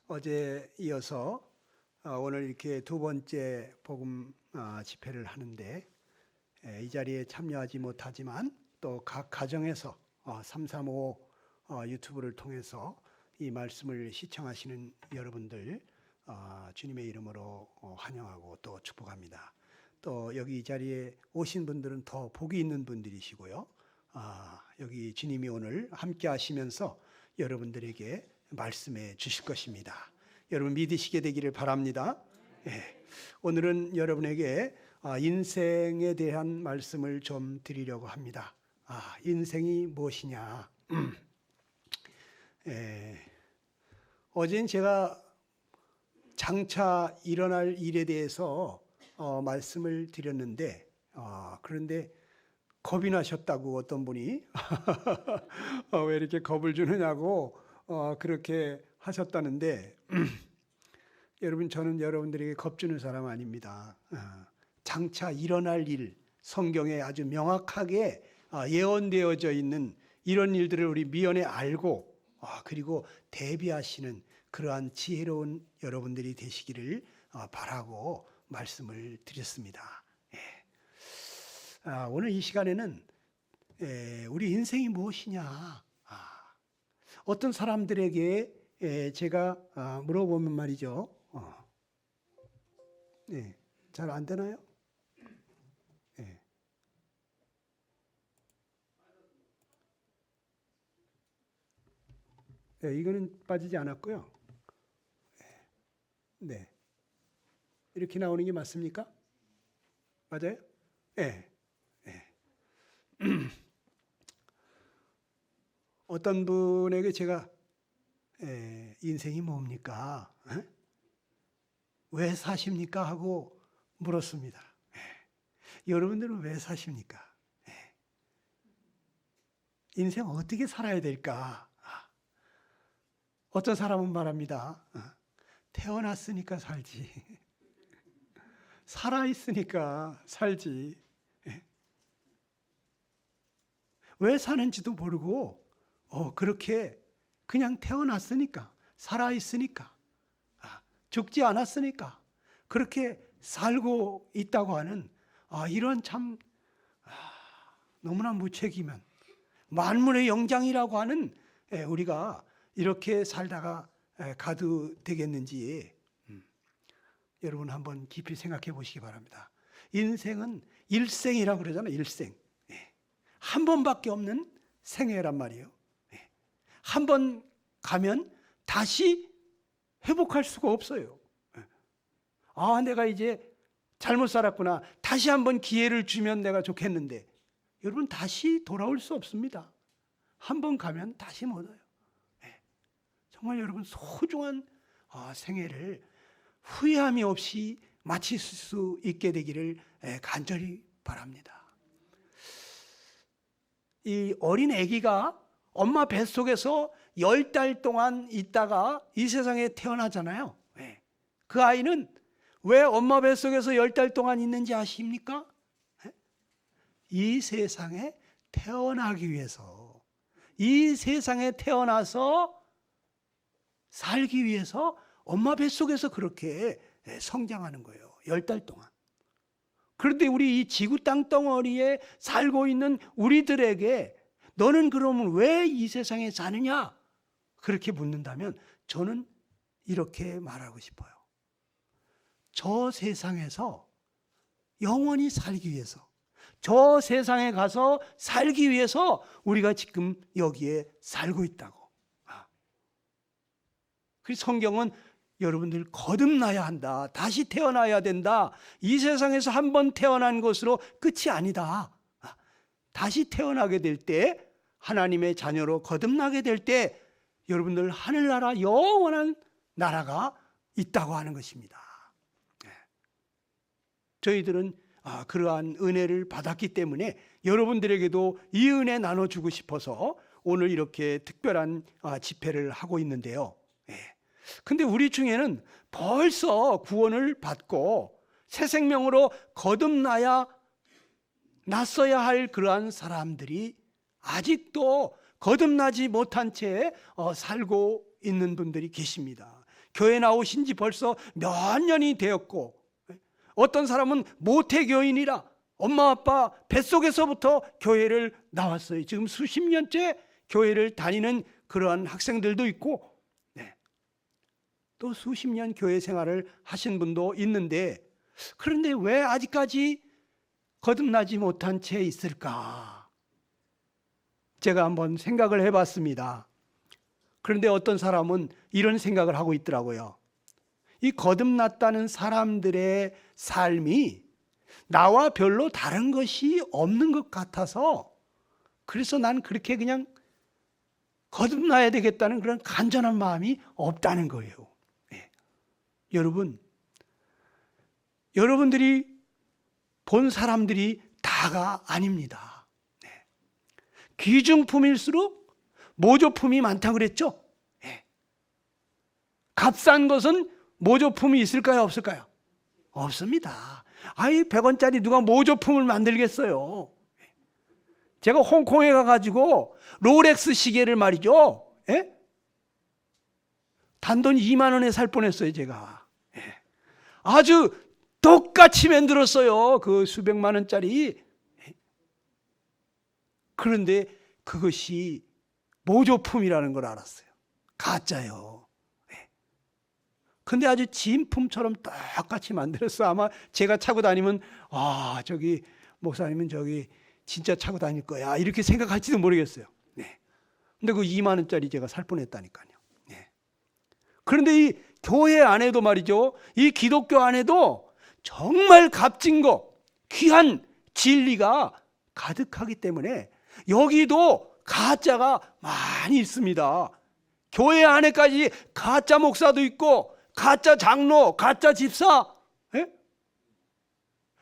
어제 이어서 오늘 이렇게 두 번째 복음 집회를 하는데 이 자리에 참여하지 못하지만 또 각 가정에서 335 유튜브를 통해서 이 말씀을 시청하시는 여러분들 주님의 이름으로 환영하고 또 축복합니다. 또 여기 이 자리에 오신 분들은 더 복이 있는 분들이시고요. 여기 주님이 오늘 함께 하시면서 여러분들에게 말씀해 주실 것입니다. 여러분 믿으시게 되기를 바랍니다. 오늘은 여러분에게 인생에 대한 말씀을 좀 드리려고 합니다. 인생이 무엇이냐? 어제는 제가 장차 일어날 일에 대해서 말씀을 드렸는데 그런데 겁이 나셨다고 어떤 분이 왜 이렇게 겁을 주느냐고 그렇게 하셨다는데 여러분 저는 여러분들에게 겁주는 사람 아닙니다. 장차 일어날 일 성경에 아주 명확하게 예언되어져 있는 이런 일들을 우리 미연에 알고 그리고 대비하시는 그러한 지혜로운 여러분들이 되시기를 바라고 말씀을 드렸습니다. 오늘 이 시간에는 우리 인생이 무엇이냐, 어떤 사람들에게 제가 물어보면 말이죠. 잘 안 되나요? 이거는 빠지지 않았고요. 네, 이렇게 나오는 게 맞습니까? 맞아요? 어떤 분에게 제가 인생이 뭡니까? 왜 사십니까? 하고 물었습니다. 여러분들은 왜 사십니까? 인생 어떻게 살아야 될까? 어떤 사람은 말합니다. 태어났으니까 살지. 살아있으니까 살지. 왜 사는지도 모르고 그렇게 그냥 태어났으니까, 살아있으니까, 죽지 않았으니까 그렇게 살고 있다고 하는 이런 참 너무나 무책임한 만물의 영장이라고 하는 우리가 이렇게 살다가 가도 되겠는지 여러분 한번 깊이 생각해 보시기 바랍니다. 인생은 일생이라고 그러잖아요. 일생. 한 번밖에 없는 생애란 말이에요. 한 번 가면 다시 회복할 수가 없어요. 내가 이제 잘못 살았구나. 다시 한번 기회를 주면 내가 좋겠는데 여러분 다시 돌아올 수 없습니다. 한 번 가면 다시 못 와요. 정말 여러분 소중한 생애를 후회함이 없이 마칠 수 있게 되기를 간절히 바랍니다. 이 어린 아기가 엄마 뱃속에서 10달 동안 있다가 이 세상에 태어나잖아요. 그 아이는 왜 엄마 뱃속에서 10달 동안 있는지 아십니까? 이 세상에 태어나기 위해서, 이 세상에 태어나서 살기 위해서 엄마 뱃속에서 그렇게 성장하는 거예요. 10달 동안. 그런데 우리 이 지구 땅덩어리에 살고 있는 우리들에게 너는 그러면 왜 이 세상에 사느냐? 그렇게 묻는다면 저는 이렇게 말하고 싶어요. 저 세상에서 영원히 살기 위해서, 저 세상에 가서 살기 위해서 우리가 지금 여기에 살고 있다고. 그래서 성경은 여러분들 거듭나야 한다. 다시 태어나야 된다. 이 세상에서 한 번 태어난 것으로 끝이 아니다. 다시 태어나게 될 때, 하나님의 자녀로 거듭나게 될 때 여러분들 하늘나라 영원한 나라가 있다고 하는 것입니다. 저희들은 그러한 은혜를 받았기 때문에 여러분들에게도 이 은혜 나눠주고 싶어서 오늘 이렇게 특별한 집회를 하고 있는데요. 근데 우리 중에는 벌써 구원을 받고 새 생명으로 거듭나야 났어야 할 그러한 사람들이 아직도 거듭나지 못한 채 살고 있는 분들이 계십니다. 교회 나오신 지 벌써 몇 년이 되었고, 어떤 사람은 모태교인이라 엄마 아빠 뱃속에서부터 교회를 나왔어요. 지금 수십 년째 교회를 다니는 그러한 학생들도 있고, 또 수십 년 교회 생활을 하신 분도 있는데, 그런데 왜 아직까지 거듭나지 못한 채 있을까? 제가 한번 생각을 해봤습니다. 그런데 어떤 사람은 이런 생각을 하고 있더라고요. 이 거듭났다는 사람들의 삶이 나와 별로 다른 것이 없는 것 같아서, 그래서 난 그렇게 그냥 거듭나야 되겠다는 그런 간절한 마음이 없다는 거예요. 여러분, 여러분들이 본 사람들이 다가 아닙니다. 귀중품일수록 모조품이 많다고 그랬죠? 값싼 것은 모조품이 있을까요? 없을까요? 없습니다. 아이 100원짜리 누가 모조품을 만들겠어요? 제가 홍콩에 가가지고 롤렉스 시계를 말이죠, 단돈 2만 원에 살 뻔했어요. 제가 아주 똑같이 만들었어요. 그 수백만 원짜리. 그런데 그것이 모조품이라는 걸 알았어요. 가짜요. 근데 아주 진품처럼 똑같이 만들었어. 아마 제가 차고 다니면 저기 목사님은 저기 진짜 차고 다닐 거야 이렇게 생각할지도 모르겠어요. 근데 그 2만 원짜리 제가 살 뻔했다니까요. 그런데 이 교회 안에도 말이죠, 이 기독교 안에도 정말 값진 거, 귀한 진리가 가득하기 때문에 여기도 가짜가 많이 있습니다. 교회 안에까지 가짜 목사도 있고 가짜 장로, 가짜 집사,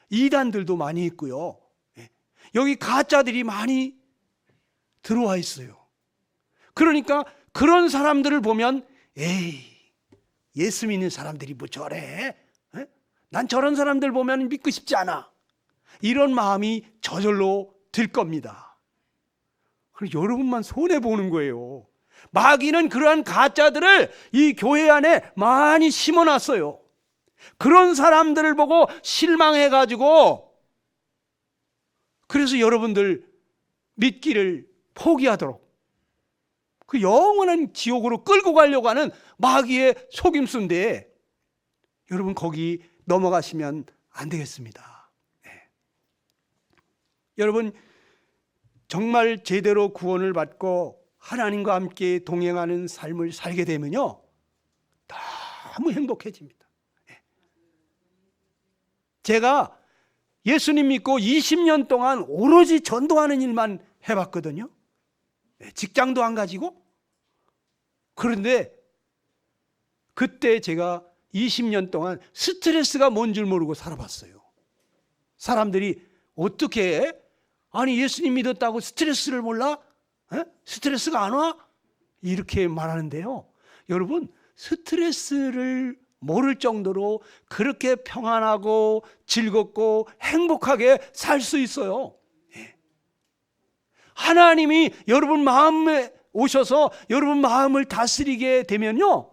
이단들도 많이 있고요. 여기 가짜들이 많이 들어와 있어요. 그러니까 그런 사람들을 보면 에이, 예수 믿는 사람들이 뭐 저래? 난 저런 사람들 보면 믿고 싶지 않아. 이런 마음이 저절로 들 겁니다. 그리고 여러분만 손해보는 거예요. 마귀는 그러한 가짜들을 이 교회 안에 많이 심어놨어요. 그런 사람들을 보고 실망해가지고, 그래서 여러분들 믿기를 포기하도록 그 영원한 지옥으로 끌고 가려고 하는 마귀의 속임수인데, 여러분 거기 넘어가시면 안 되겠습니다. 여러분 정말 제대로 구원을 받고 하나님과 함께 동행하는 삶을 살게 되면요, 너무 행복해집니다. 제가 예수님 믿고 20년 동안 오로지 전도하는 일만 해봤거든요. 직장도 안 가지고. 그런데 그때 제가 20년 동안 스트레스가 뭔 줄 모르고 살아봤어요. 사람들이 어떻게 해? 아니 예수님 믿었다고 스트레스를 몰라? 스트레스가 안 와? 이렇게 말하는데요, 여러분 스트레스를 모를 정도로 그렇게 평안하고 즐겁고 행복하게 살 수 있어요. 하나님이 여러분 마음에 오셔서 여러분 마음을 다스리게 되면요,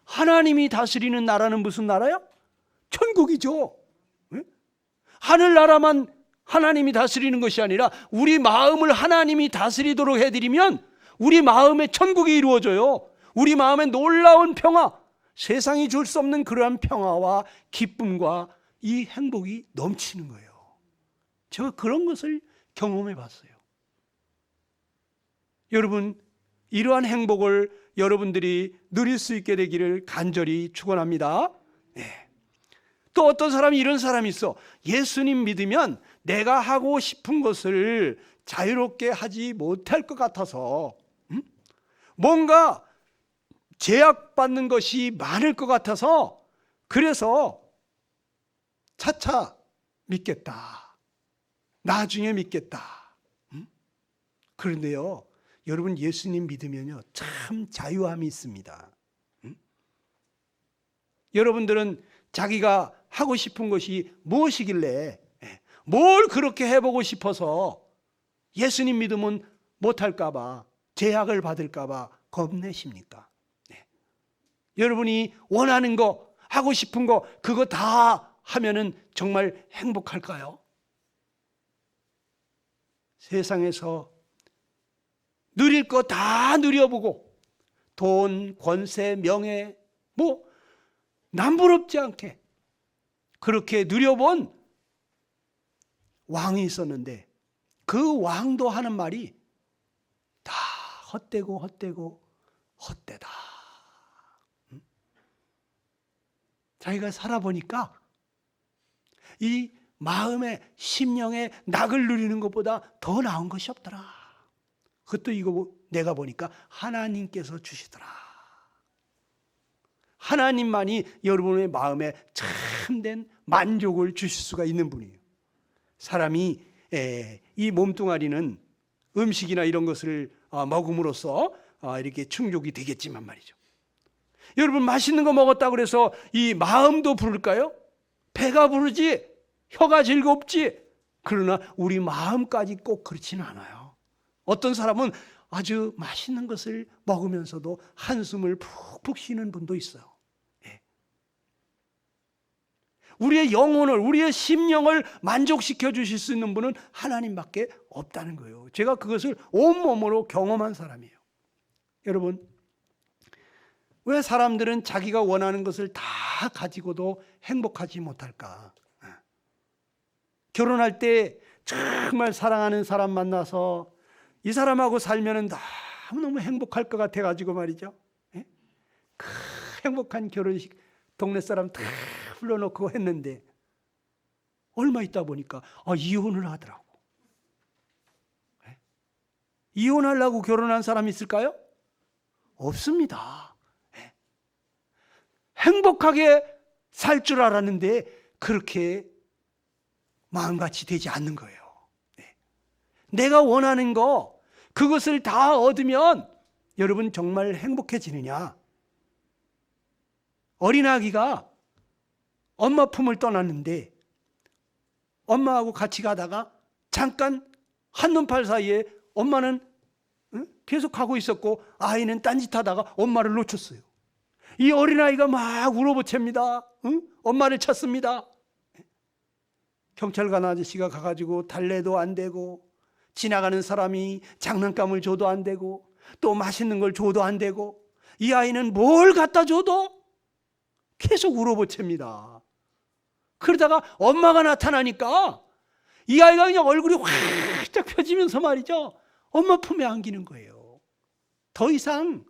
하나님이 다스리는 나라는 무슨 나라야? 천국이죠. 하늘나라만 하나님이 다스리는 것이 아니라 우리 마음을 하나님이 다스리도록 해드리면 우리 마음에 천국이 이루어져요. 우리 마음에 놀라운 평화, 세상이 줄 수 없는 그러한 평화와 기쁨과 이 행복이 넘치는 거예요. 제가 그런 것을 경험해 봤어요. 여러분 이러한 행복을 여러분들이 누릴 수 있게 되기를 간절히 축원합니다. 또 어떤 사람이 이런 사람이 있어. 예수님 믿으면 내가 하고 싶은 것을 자유롭게 하지 못할 것 같아서, 뭔가 제약받는 것이 많을 것 같아서, 그래서 차차 믿겠다, 나중에 믿겠다. 그런데요 여러분 예수님 믿으면요 참 자유함이 있습니다. 여러분들은 자기가 하고 싶은 것이 무엇이길래 뭘 그렇게 해보고 싶어서 예수님 믿으면 못할까 봐, 제약을 받을까 봐 겁내십니까? 여러분이 원하는 거, 하고 싶은 거, 그거 다 하면은 정말 행복할까요? 세상에서 누릴 거 다 누려보고 돈, 권세, 명예 뭐 남부럽지 않게 그렇게 누려본 왕이 있었는데 그 왕도 하는 말이 다 헛되고 헛되고 헛되다. 자기가 살아보니까 이 마음의 심령의 낙을 누리는 것보다 더 나은 것이 없더라. 그것도 이거 내가 보니까 하나님께서 주시더라. 하나님만이 여러분의 마음에 참된 만족을 주실 수가 있는 분이에요. 사람이 이 몸뚱아리는 음식이나 이런 것을 먹음으로써 이렇게 충족이 되겠지만 말이죠. 여러분 맛있는 거 먹었다 그래서 이 마음도 부를까요? 배가 부르지 혀가 즐겁지. 그러나 우리 마음까지 꼭 그렇지는 않아요. 어떤 사람은 아주 맛있는 것을 먹으면서도 한숨을 푹푹 쉬는 분도 있어요. 우리의 영혼을, 우리의 심령을 만족시켜 주실 수 있는 분은 하나님밖에 없다는 거예요. 제가 그것을 온몸으로 경험한 사람이에요. 여러분, 왜 사람들은 자기가 원하는 것을 다 가지고도 행복하지 못할까? 결혼할 때 정말 사랑하는 사람 만나서 이 사람하고 살면 너무너무 행복할 것 같아가지고 말이죠. 그 행복한 결혼식 동네 사람 다 불러놓고 했는데 얼마 있다 보니까 이혼을 하더라고. 이혼하려고 결혼한 사람이 있을까요? 없습니다. 행복하게 살 줄 알았는데 그렇게 마음같이 되지 않는 거예요. 내가 원하는 거 그것을 다 얻으면 여러분 정말 행복해지느냐? 어린아기가 엄마 품을 떠났는데 엄마하고 같이 가다가 잠깐 한눈팔 사이에 엄마는 계속 가고 있었고 아이는 딴짓하다가 엄마를 놓쳤어요. 이 어린아이가 막 울어보챕니다. 엄마를 찾습니다. 경찰관 아저씨가 가가지고 달래도 안 되고 지나가는 사람이 장난감을 줘도 안 되고 또 맛있는 걸 줘도 안 되고 이 아이는 뭘 갖다 줘도 계속 울어보챕니다. 그러다가 엄마가 나타나니까 이 아이가 그냥 얼굴이 활짝 펴지면서 말이죠. 엄마 품에 안기는 거예요. 더 이상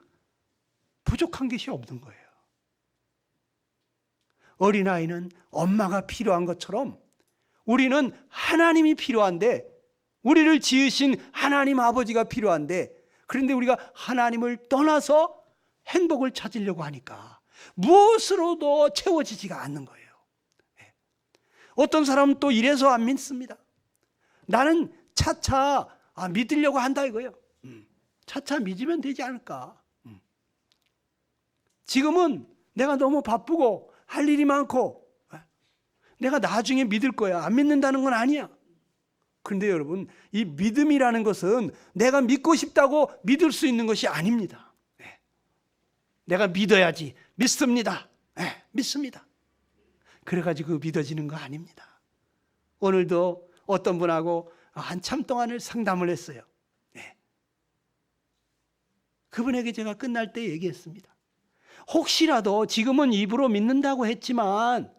부족한 것이 없는 거예요. 어린아이는 엄마가 필요한 것처럼 우리는 하나님이 필요한데 우리를 지으신 하나님 아버지가 필요한데 그런데 우리가 하나님을 떠나서 행복을 찾으려고 하니까 무엇으로도 채워지지가 않는 거예요. 어떤 사람은 또 이래서 안 믿습니다. 나는 차차 믿으려고 한다 이거예요. 차차 믿으면 되지 않을까. 지금은 내가 너무 바쁘고 할 일이 많고 내가 나중에 믿을 거야. 안 믿는다는 건 아니야. 그런데 여러분 이 믿음이라는 것은 내가 믿고 싶다고 믿을 수 있는 것이 아닙니다. 내가 믿어야지. 믿습니다. 믿습니다. 그래가지고 믿어지는 거 아닙니다. 오늘도 어떤 분하고 한참 동안을 상담을 했어요. 그분에게 제가 끝날 때 얘기했습니다. 혹시라도 지금은 입으로 믿는다고 했지만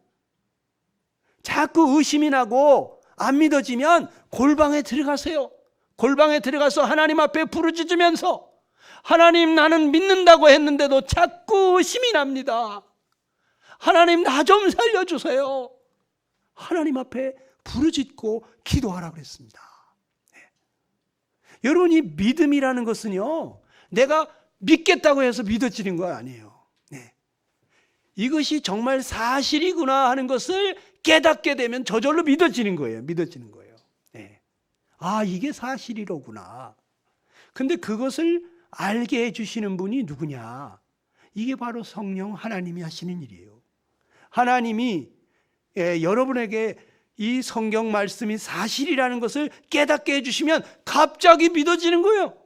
자꾸 의심이 나고 안 믿어지면 골방에 들어가세요. 골방에 들어가서 하나님 앞에 부르짖으면서 하나님 나는 믿는다고 했는데도 자꾸 의심이 납니다. 하나님 나 좀 살려주세요. 하나님 앞에 부르짖고 기도하라 그랬습니다. 여러분 이 믿음이라는 것은요 내가 믿겠다고 해서 믿어지는 거 아니에요. 이것이 정말 사실이구나 하는 것을 깨닫게 되면 저절로 믿어지는 거예요. 믿어지는 거예요. 이게 사실이로구나. 근데 그것을 알게 해주시는 분이 누구냐? 이게 바로 성령 하나님이 하시는 일이에요. 하나님이 여러분에게 이 성경 말씀이 사실이라는 것을 깨닫게 해주시면 갑자기 믿어지는 거예요.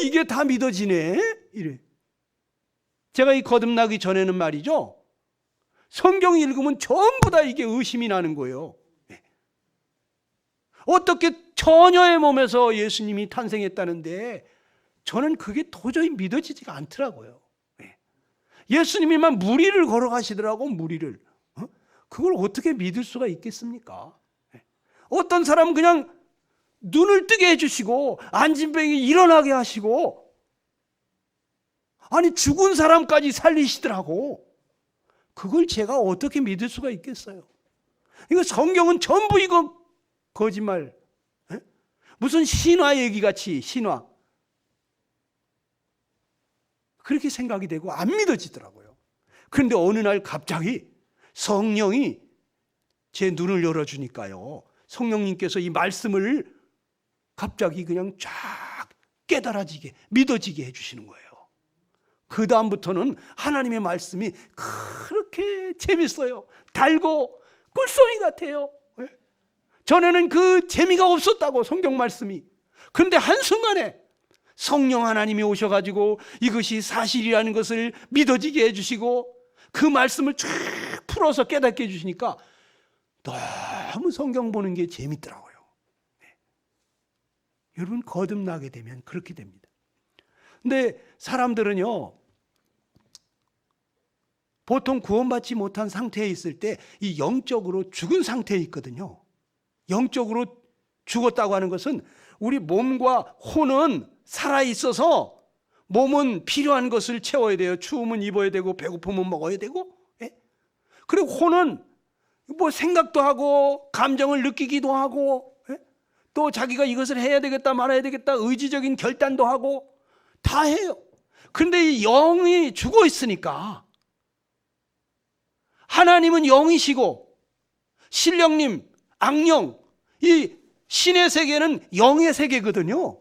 이게 다 믿어지네? 이래. 제가 이 거듭나기 전에는 말이죠, 성경 읽으면 전부 다 이게 의심이 나는 거예요. 어떻게 처녀의 몸에서 예수님이 탄생했다는데 저는 그게 도저히 믿어지지가 않더라고요. 예수님이만 무리를 걸어가시더라고, 무리를. 그걸 어떻게 믿을 수가 있겠습니까? 어떤 사람은 그냥 눈을 뜨게 해주시고 앉은 병이 일어나게 하시고, 아니 죽은 사람까지 살리시더라고. 그걸 제가 어떻게 믿을 수가 있겠어요? 이거 성경은 전부 이거 거짓말. 무슨 신화 얘기같이, 신화. 그렇게 생각이 되고 안 믿어지더라고요. 그런데 어느 날 갑자기 성령이 제 눈을 열어주니까요, 성령님께서 이 말씀을 갑자기 그냥 쫙 깨달아지게, 믿어지게 해주시는 거예요. 그 다음부터는 하나님의 말씀이 그렇게 재밌어요. 달고 꿀송이 같아요. 전에는 그 재미가 없었다고, 성경 말씀이. 그런데 한순간에 성령 하나님이 오셔가지고 이것이 사실이라는 것을 믿어지게 해주시고 그 말씀을 쫙 풀어서 깨닫게 해주시니까 너무 성경 보는 게 재밌더라고요. 여러분, 거듭나게 되면 그렇게 됩니다. 근데 사람들은요, 보통 구원받지 못한 상태에 있을 때 이 영적으로 죽은 상태에 있거든요. 영적으로 죽었다고 하는 것은 우리 몸과 혼은 살아있어서 몸은 필요한 것을 채워야 돼요. 추우면 입어야 되고 배고프면 먹어야 되고, 그리고 혼은 뭐 생각도 하고 감정을 느끼기도 하고, 또 자기가 이것을 해야 되겠다 말아야 되겠다 의지적인 결단도 하고 다 해요. 그런데 이 영이 죽어 있으니까, 하나님은 영이시고 신령님, 악령, 이 신의 세계는 영의 세계거든요.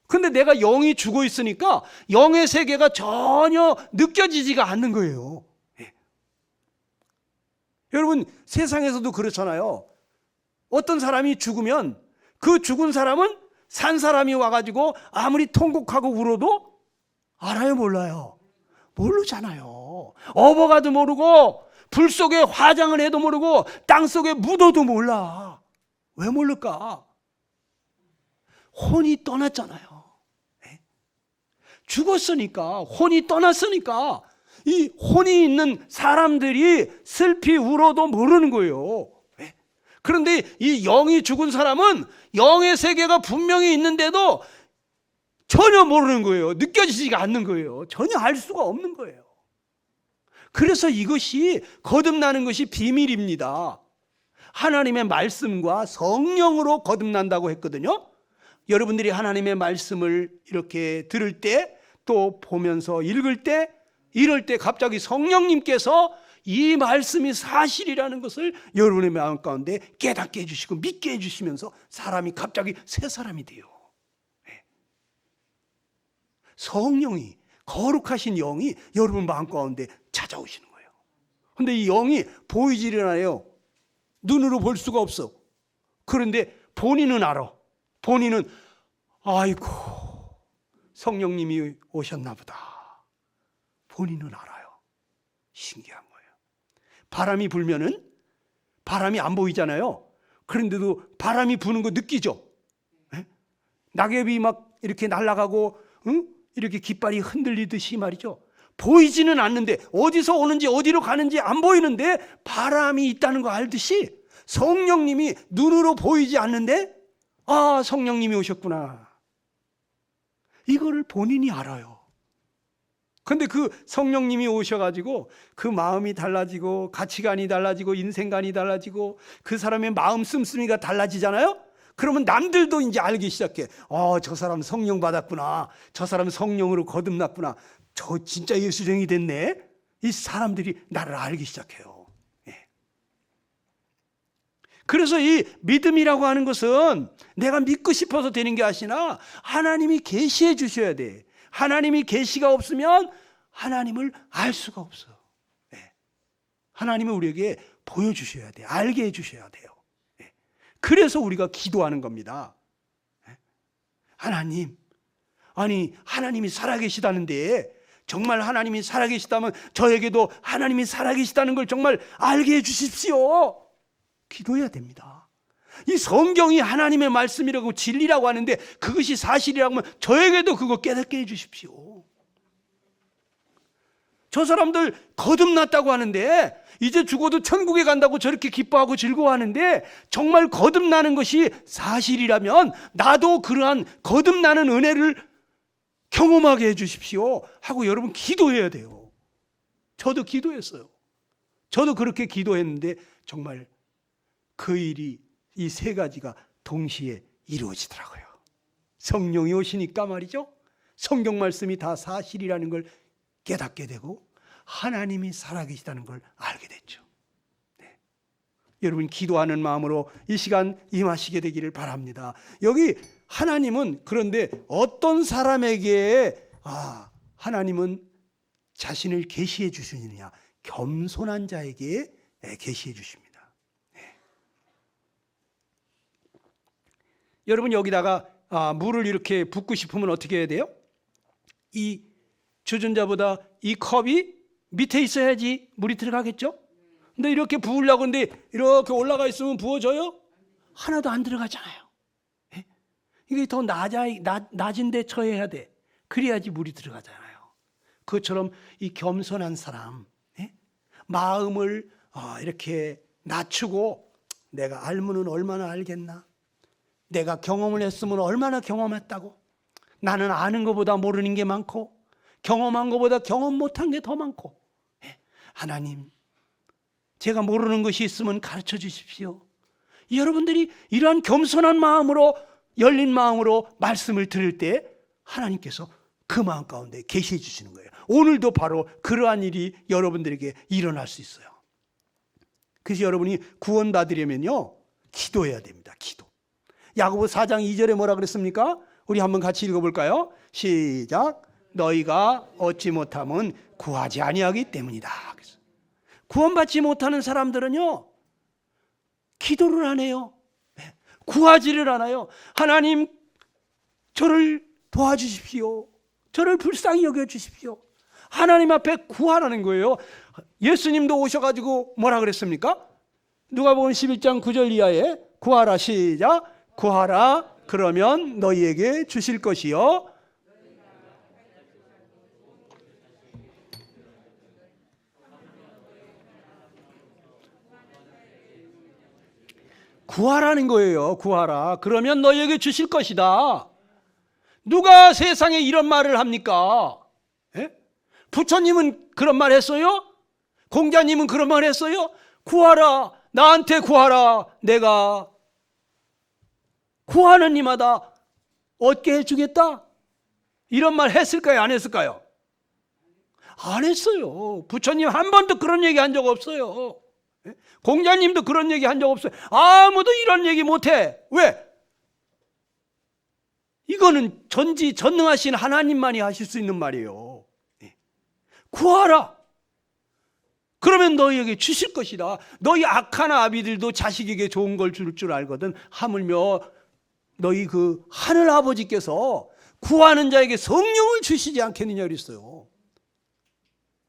그런데 내가 영이 죽어 있으니까 영의 세계가 전혀 느껴지지가 않는 거예요. 여러분, 세상에서도 그렇잖아요. 어떤 사람이 죽으면 그 죽은 사람은 산 사람이 와가지고 아무리 통곡하고 울어도 알아요, 몰라요? 모르잖아요. 업어가도 모르고 불 속에 화장을 해도 모르고 땅 속에 묻어도 몰라. 왜 모를까? 혼이 떠났잖아요. 죽었으니까, 혼이 떠났으니까 이 혼이 있는 사람들이 슬피 울어도 모르는 거예요. 그런데 이 영이 죽은 사람은 영의 세계가 분명히 있는데도 전혀 모르는 거예요. 느껴지지가 않는 거예요. 전혀 알 수가 없는 거예요. 그래서 이것이 거듭나는 것이 비밀입니다. 하나님의 말씀과 성령으로 거듭난다고 했거든요. 여러분들이 하나님의 말씀을 이렇게 들을 때, 또 보면서 읽을 때, 이럴 때 갑자기 성령님께서 이 말씀이 사실이라는 것을 여러분의 마음 가운데 깨닫게 해주시고 믿게 해주시면서 사람이 갑자기 새 사람이 돼요. 성령이, 거룩하신 영이 여러분 마음 가운데 찾아오시는 거예요. 그런데 이 영이 보이질 않아요. 눈으로 볼 수가 없어. 그런데 본인은 알아. 본인은 아이고 성령님이 오셨나 보다. 본인은 알아요. 신기한 거예요. 바람이 불면은 바람이 안 보이잖아요. 그런데도 바람이 부는 거 느끼죠. 낙엽이 막 이렇게 날아가고 이렇게 깃발이 흔들리듯이 말이죠. 보이지는 않는데, 어디서 오는지 어디로 가는지 안 보이는데 바람이 있다는 거 알듯이 성령님이 눈으로 보이지 않는데, 아, 성령님이 오셨구나, 이거를 본인이 알아요. 근데 그 성령님이 오셔가지고 그 마음이 달라지고 가치관이 달라지고 인생관이 달라지고 그 사람의 마음 씀씀이가 달라지잖아요. 그러면 남들도 이제 알기 시작해. 저 사람 성령 받았구나. 저 사람 성령으로 거듭났구나. 저 진짜 예수쟁이 됐네. 이 사람들이 나를 알기 시작해요. 그래서 이 믿음이라고 하는 것은 내가 믿고 싶어서 되는 게 아니라 하나님이 계시해 주셔야 돼. 하나님이 계시가 없으면 하나님을 알 수가 없어. 하나님은 우리에게 보여주셔야 돼. 알게 해주셔야 돼요. 그래서 우리가 기도하는 겁니다. 하나님, 아니 하나님이 살아계시다는데 정말 하나님이 살아계시다면 저에게도 하나님이 살아계시다는 걸 정말 알게 해주십시오. 기도해야 됩니다. 이 성경이 하나님의 말씀이라고 진리라고 하는데 그것이 사실이라고 하면 저에게도 그거 깨닫게 해주십시오. 저 사람들 거듭났다고 하는데 이제 죽어도 천국에 간다고 저렇게 기뻐하고 즐거워하는데 정말 거듭나는 것이 사실이라면 나도 그러한 거듭나는 은혜를 경험하게 해주십시오 하고 여러분 기도해야 돼요. 저도 기도했어요. 저도 그렇게 기도했는데 정말 그 일이 이 세 가지가 동시에 이루어지더라고요. 성령이 오시니까 말이죠. 성경 말씀이 다 사실이라는 걸 깨닫게 되고 하나님이 살아계시다는 걸 알게 됐죠. 네. 여러분 기도하는 마음으로 이 시간 임하시게 되기를 바랍니다. 여기 하나님은 그런데 어떤 사람에게 하나님은 자신을 계시해 주시느냐? 겸손한 자에게 계시해 주십니다. 여러분 여기다가 물을 이렇게 붓고 싶으면 어떻게 해야 돼요? 이 주전자보다 이 컵이 밑에 있어야지 물이 들어가겠죠? 근데 이렇게 부으려고 하는데 이렇게 올라가 있으면 부어져요? 하나도 안 들어가잖아요. 이게 더 낮은 데 처해야 돼. 그래야지 물이 들어가잖아요. 그것처럼 이 겸손한 사람, 마음을 이렇게 낮추고 내가 알면은 얼마나 알겠나? 내가 경험을 했으면 얼마나 경험했다고? 나는 아는 것보다 모르는 게 많고 경험한 것보다 경험 못한 게 더 많고 하나님 제가 모르는 것이 있으면 가르쳐 주십시오. 여러분들이 이러한 겸손한 마음으로 열린 마음으로 말씀을 들을 때 하나님께서 그 마음 가운데 계시해 주시는 거예요. 오늘도 바로 그러한 일이 여러분들에게 일어날 수 있어요. 그래서 여러분이 구원받으려면요 기도해야 됩니다. 기도. 야고보 4장 2절에 뭐라 그랬습니까? 우리 한번 같이 읽어볼까요? 시작. 너희가 얻지 못함은 구하지 아니하기 때문이다. 구원받지 못하는 사람들은요 기도를 안 해요. 구하지를 않아요. 하나님 저를 도와주십시오. 저를 불쌍히 여겨주십시오. 하나님 앞에 구하라는 거예요. 예수님도 오셔가지고 뭐라 그랬습니까? 누가복음 11장 9절 이하에 구하라. 시작. 구하라 그러면 너희에게 주실 것이요 구하라는 거예요. 구하라 그러면 너희에게 주실 것이다. 누가 세상에 이런 말을 합니까? 부처님은 그런 말 했어요? 공자님은 그런 말 했어요? 구하라 나한테 구하라 내가 구하는 이마다 얻게 해주겠다? 이런 말 했을까요? 안 했을까요? 안 했어요. 부처님 한 번도 그런 얘기 한 적 없어요. 공자님도 그런 얘기 한 적 없어요. 아무도 이런 얘기 못해. 왜? 이거는 전지전능하신 하나님만이 하실 수 있는 말이에요. 구하라. 그러면 너희에게 주실 것이다. 너희 악한 아비들도 자식에게 좋은 걸 줄 줄 알거든. 하물며 너희 그 하늘 아버지께서 구하는 자에게 성령을 주시지 않겠느냐 그랬어요.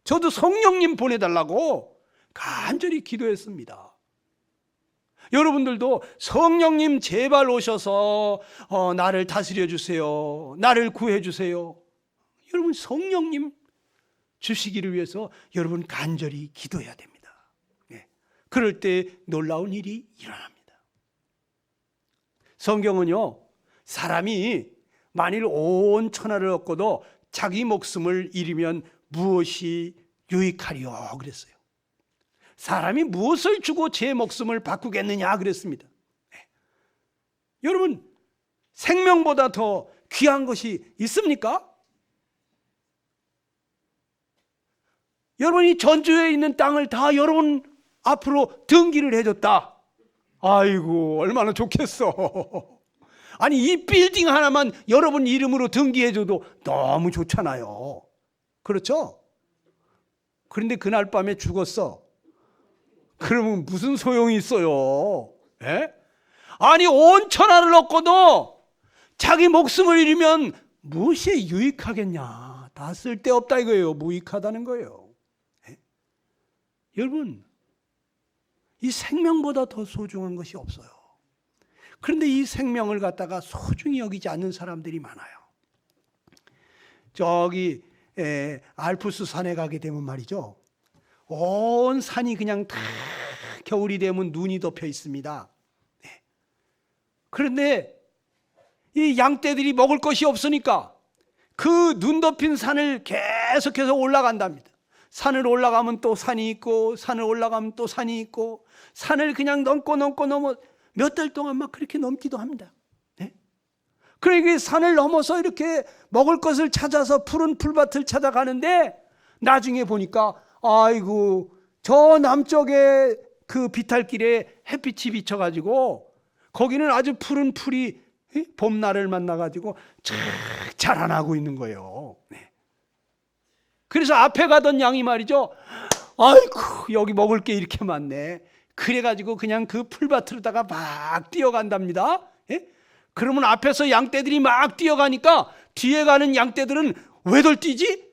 저도 성령님 보내달라고 간절히 기도했습니다. 여러분들도 성령님 제발 오셔서 나를 다스려 주세요. 나를 구해 주세요. 여러분 성령님 주시기를 위해서 여러분 간절히 기도해야 됩니다. 그럴 때 놀라운 일이 일어납니다. 성경은요 사람이 만일 온 천하를 얻고도 자기 목숨을 잃으면 무엇이 유익하리요 그랬어요. 사람이 무엇을 주고 제 목숨을 바꾸겠느냐 그랬습니다. 여러분 생명보다 더 귀한 것이 있습니까? 여러분이 전주에 있는 땅을 다 여러분 앞으로 등기를 해줬다. 아이고 얼마나 좋겠어. 아니 이 빌딩 하나만 여러분 이름으로 등기해줘도 너무 좋잖아요. 그렇죠? 그런데 그날 밤에 죽었어. 그러면 무슨 소용이 있어요? 아니 온 천하를 얻고도 자기 목숨을 잃으면 무엇이 유익하겠냐. 다 쓸데없다 이거예요. 무익하다는 거예요. 예? 여러분, 이 생명보다 더 소중한 것이 없어요. 그런데 이 생명을 갖다가 소중히 여기지 않는 사람들이 많아요. 저기 알프스 산에 가게 되면 말이죠, 온 산이 그냥 다 겨울이 되면 눈이 덮여 있습니다. 그런데 이 양떼들이 먹을 것이 없으니까 그 눈 덮인 산을 계속해서 올라간답니다. 산을 올라가면 또 산이 있고, 산을 올라가면 또 산이 있고, 산을 그냥 넘고 넘어 몇 달 동안 막 그렇게 넘기도 합니다. 그러니까 산을 넘어서 이렇게 먹을 것을 찾아서 푸른 풀밭을 찾아가는데, 나중에 보니까 아이고 저 남쪽에 그 비탈길에 햇빛이 비쳐가지고 거기는 아주 푸른 풀이 봄날을 만나가지고 쫙 자라나고 있는 거예요. 그래서 앞에 가던 양이 말이죠, 아이고 여기 먹을 게 이렇게 많네. 그래가지고 그냥 그 풀밭으로다가 막 뛰어간답니다. 그러면 앞에서 양떼들이 막 뛰어가니까 뒤에 가는 양떼들은 왜들 뛰지?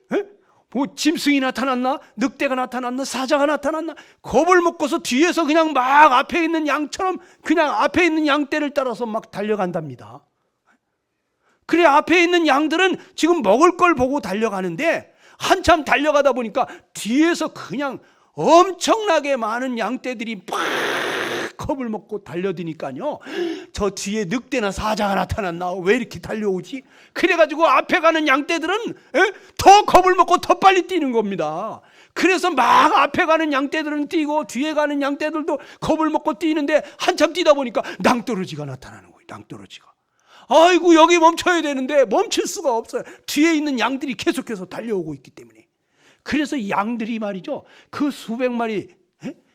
뭐 짐승이 나타났나? 늑대가 나타났나? 사자가 나타났나? 겁을 먹고서 뒤에서 그냥 막 앞에 있는 양처럼 그냥 앞에 있는 양떼를 따라서 막 달려간답니다. 그래, 앞에 있는 양들은 지금 먹을 걸 보고 달려가는데 한참 달려가다 보니까 뒤에서 그냥 엄청나게 많은 양떼들이 막 겁을 먹고 달려드니까요, 저 뒤에 늑대나 사자가 나타났나? 왜 이렇게 달려오지? 그래가지고 앞에 가는 양떼들은 더 겁을 먹고 더 빨리 뛰는 겁니다. 그래서 막 앞에 가는 양떼들은 뛰고 뒤에 가는 양떼들도 겁을 먹고 뛰는데 한참 뛰다 보니까 낭떠러지가 나타나는 거예요. 낭떠러지가. 아이고 여기 멈춰야 되는데 멈출 수가 없어요. 뒤에 있는 양들이 계속해서 달려오고 있기 때문에. 그래서 양들이 말이죠, 그 수백 마리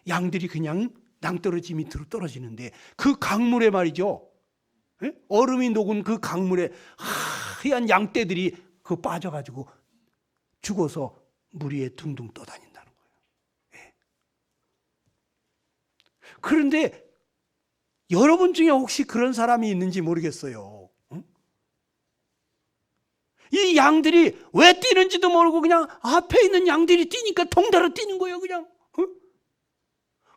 양들이 그냥 낭떠러지 밑으로 떨어지는데, 그 강물에 말이죠, 얼음이 녹은 그 강물에 하얀 양떼들이 그 빠져가지고 죽어서 물 위에 둥둥 떠다닌다는 거예요. 그런데 여러분 중에 혹시 그런 사람이 있는지 모르겠어요. 이 양들이 왜 뛰는지도 모르고 그냥 앞에 있는 양들이 뛰니까 덩달아 뛰는 거예요, 그냥.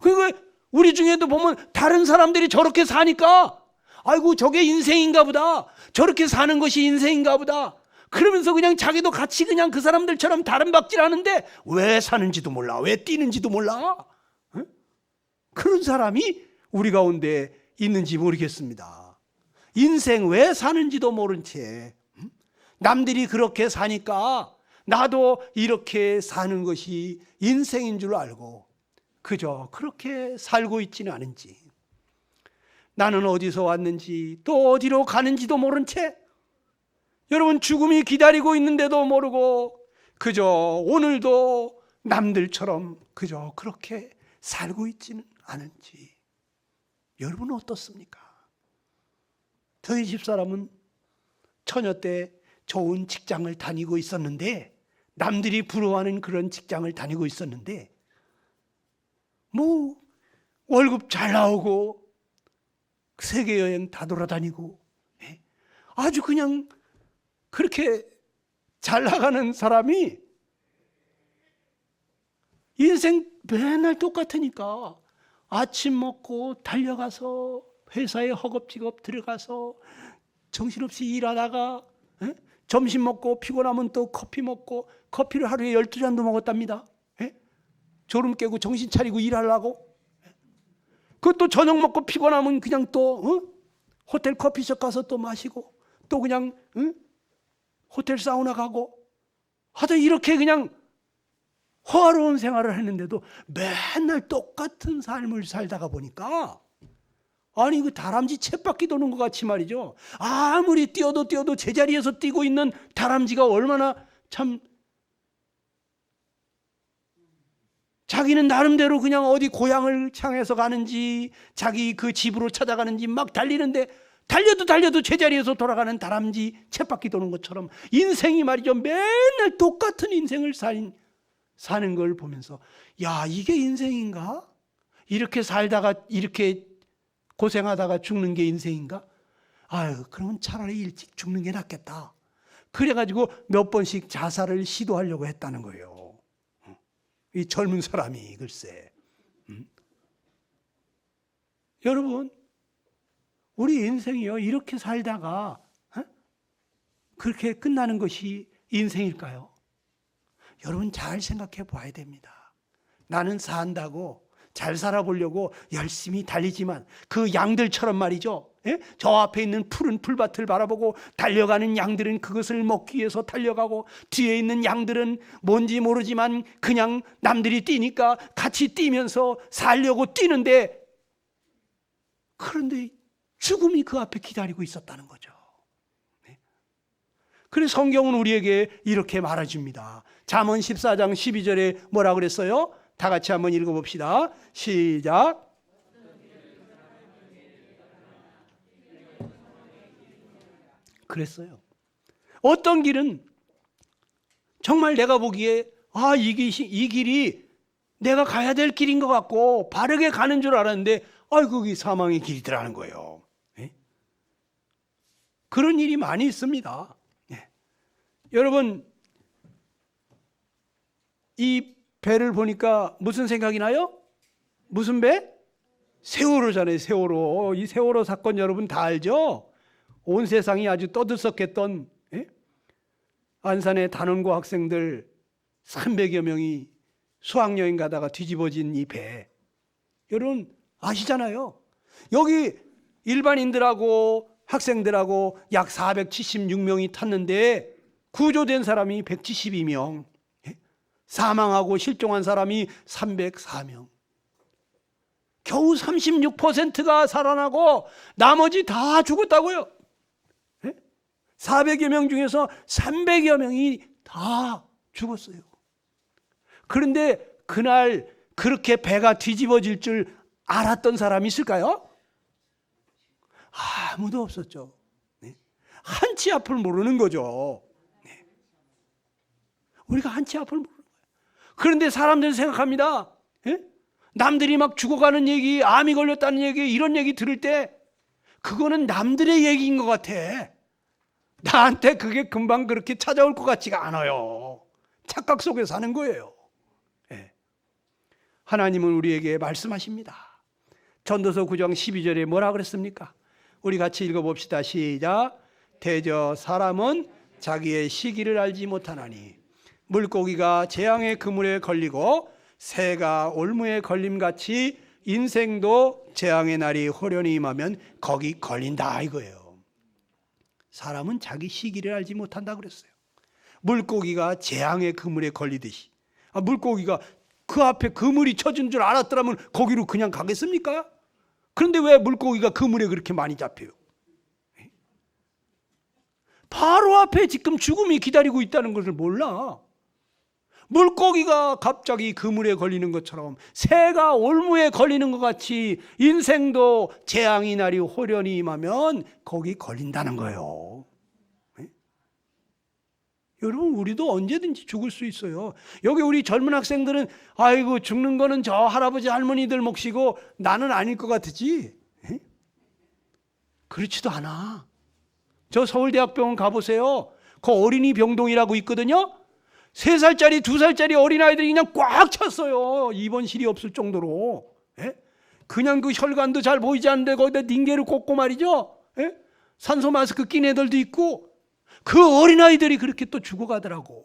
그러니까 우리 중에도 보면 다른 사람들이 저렇게 사니까 아이고 저게 인생인가 보다, 저렇게 사는 것이 인생인가 보다, 그러면서 그냥 자기도 같이 그냥 그 사람들처럼 다른 박질하는데 왜 사는지도 몰라, 왜 뛰는지도 몰라. 그런 사람이 우리 가운데 있는지 모르겠습니다. 인생 왜 사는지도 모른 채 남들이 그렇게 사니까 나도 이렇게 사는 것이 인생인 줄 알고 그저 그렇게 살고 있지는 않은지, 나는 어디서 왔는지 또 어디로 가는지도 모른 채, 여러분 죽음이 기다리고 있는데도 모르고 그저 오늘도 남들처럼 그저 그렇게 살고 있지는 않은지, 여러분은 어떻습니까? 저희 집사람은 처녀 때 좋은 직장을 다니고 있었는데, 남들이 부러워하는 그런 직장을 다니고 있었는데 뭐 월급 잘 나오고 세계 여행 다 돌아다니고 아주 그냥 그렇게 잘 나가는 사람이 인생 맨날 똑같으니까 아침 먹고 달려가서 회사에 허겁지겁 들어가서 정신없이 일하다가 점심 먹고 피곤하면 또 커피 먹고, 커피를 하루에 12잔도 먹었답니다. 졸음 깨고 정신 차리고 일하려고. 그것도 저녁 먹고 피곤하면 그냥 또 호텔 커피숍 가서 또 마시고, 또 그냥 호텔 사우나 가고 하여튼 이렇게 그냥 호화로운 생활을 했는데도 맨날 똑같은 삶을 살다가 보니까 아니 그 다람쥐 쳇바퀴 도는 것 같이 말이죠, 아무리 뛰어도 제자리에서 뛰고 있는 다람쥐가 얼마나 참 자기는 나름대로 그냥 어디 고향을 향해서 가는지 자기 그 집으로 찾아가는지 막 달리는데 달려도 제자리에서 돌아가는 다람쥐 쳇바퀴 도는 것처럼 인생이 말이죠, 맨날 똑같은 인생을 사는 걸 보면서 야, 이게 인생인가? 이렇게 살다가 이렇게 고생하다가 죽는 게 인생인가? 아유, 그러면 차라리 일찍 죽는 게 낫겠다. 그래가지고 몇 번씩 자살을 시도하려고 했다는 거예요. 이 젊은 사람이 글쎄. 여러분, 우리 인생이요, 이렇게 살다가 그렇게 끝나는 것이 인생일까요? 여러분 잘 생각해 봐야 됩니다. 나는 산다고 잘 살아보려고 열심히 달리지만 그 양들처럼 말이죠. 저 앞에 있는 푸른 풀밭을 바라보고 달려가는 양들은 그것을 먹기 위해서 달려가고, 뒤에 있는 양들은 뭔지 모르지만 그냥 남들이 뛰니까 같이 뛰면서 살려고 뛰는데, 그런데 죽음이 그 앞에 기다리고 있었다는 거죠. 그래서 성경은 우리에게 이렇게 말해줍니다. 잠언 14장 12절에 뭐라 그랬어요? 다 같이 한번 읽어봅시다. 시작. 그랬어요. 어떤 길은 정말 내가 보기에 이 길이 내가 가야 될 길인 것 같고 바르게 가는 줄 알았는데 그게 사망의 길이더라는 거예요. 그런 일이 많이 있습니다. 여러분, 이 배를 보니까 무슨 생각이 나요? 무슨 배? 세월호잖아요. 세월호. 이 세월호 사건 여러분 다 알죠? 온 세상이 아주 떠들썩했던 안산의 단원고 학생들 300여 명이 수학여행 가다가 뒤집어진 이 배. 여러분 아시잖아요. 여기 일반인들하고 학생들하고 약 476명이 탔는데 구조된 사람이 172명, 사망하고 실종한 사람이 304명. 겨우 36%가 살아나고 나머지 다 죽었다고요. 400여 명 중에서 300여 명이 다 죽었어요. 그런데 그날 그렇게 배가 뒤집어질 줄 알았던 사람이 있을까요? 아무도 없었죠. 한치 앞을 모르는 거죠. 우리가 한치 앞을 모르는 거예요. 그런데 사람들은 생각합니다. 남들이 막 죽어가는 얘기, 암이 걸렸다는 얘기, 이런 얘기 들을 때 그거는 남들의 얘기인 것 같아. 나한테 그게 금방 그렇게 찾아올 것 같지가 않아요. 착각 속에 사는 거예요. 하나님은 우리에게 말씀하십니다. 전도서 9장 12절에 뭐라 그랬습니까? 우리 같이 읽어봅시다. 시작. 대저 사람은 자기의 시기를 알지 못하나니 물고기가 재앙의 그물에 걸리고 새가 올무에 걸림같이 인생도 재앙의 날이 호련히 임하면 거기 걸린다 이거예요. 사람은 자기 시기를 알지 못한다 그랬어요. 물고기가 재앙의 그물에 걸리듯이. 물고기가 그 앞에 그물이 쳐진 줄 알았더라면 거기로 그냥 가겠습니까? 그런데 왜 물고기가 그물에 그렇게 많이 잡혀요? 바로 앞에 지금 죽음이 기다리고 있다는 것을 몰라. 물고기가 갑자기 그물에 걸리는 것처럼 새가 올무에 걸리는 것 같이 인생도 재앙이 날이 호련히 임하면 거기 걸린다는 거예요. 여러분 우리도 언제든지 죽을 수 있어요. 여기 우리 젊은 학생들은 아이고 죽는 거는 저 할아버지 할머니들 몫이고 나는 아닐 것 같지? 그렇지도 않아. 저 서울대학병원 가보세요. 그 어린이 병동이라고 있거든요. 3살짜리 2살짜리 어린아이들이 그냥 꽉 찼어요. 입원실이 없을 정도로. 그냥 그 혈관도 잘 보이지 않는데 거기다 닝게를 꽂고 말이죠. 산소 마스크 낀 애들도 있고 그 어린아이들이 그렇게 또 죽어가더라고.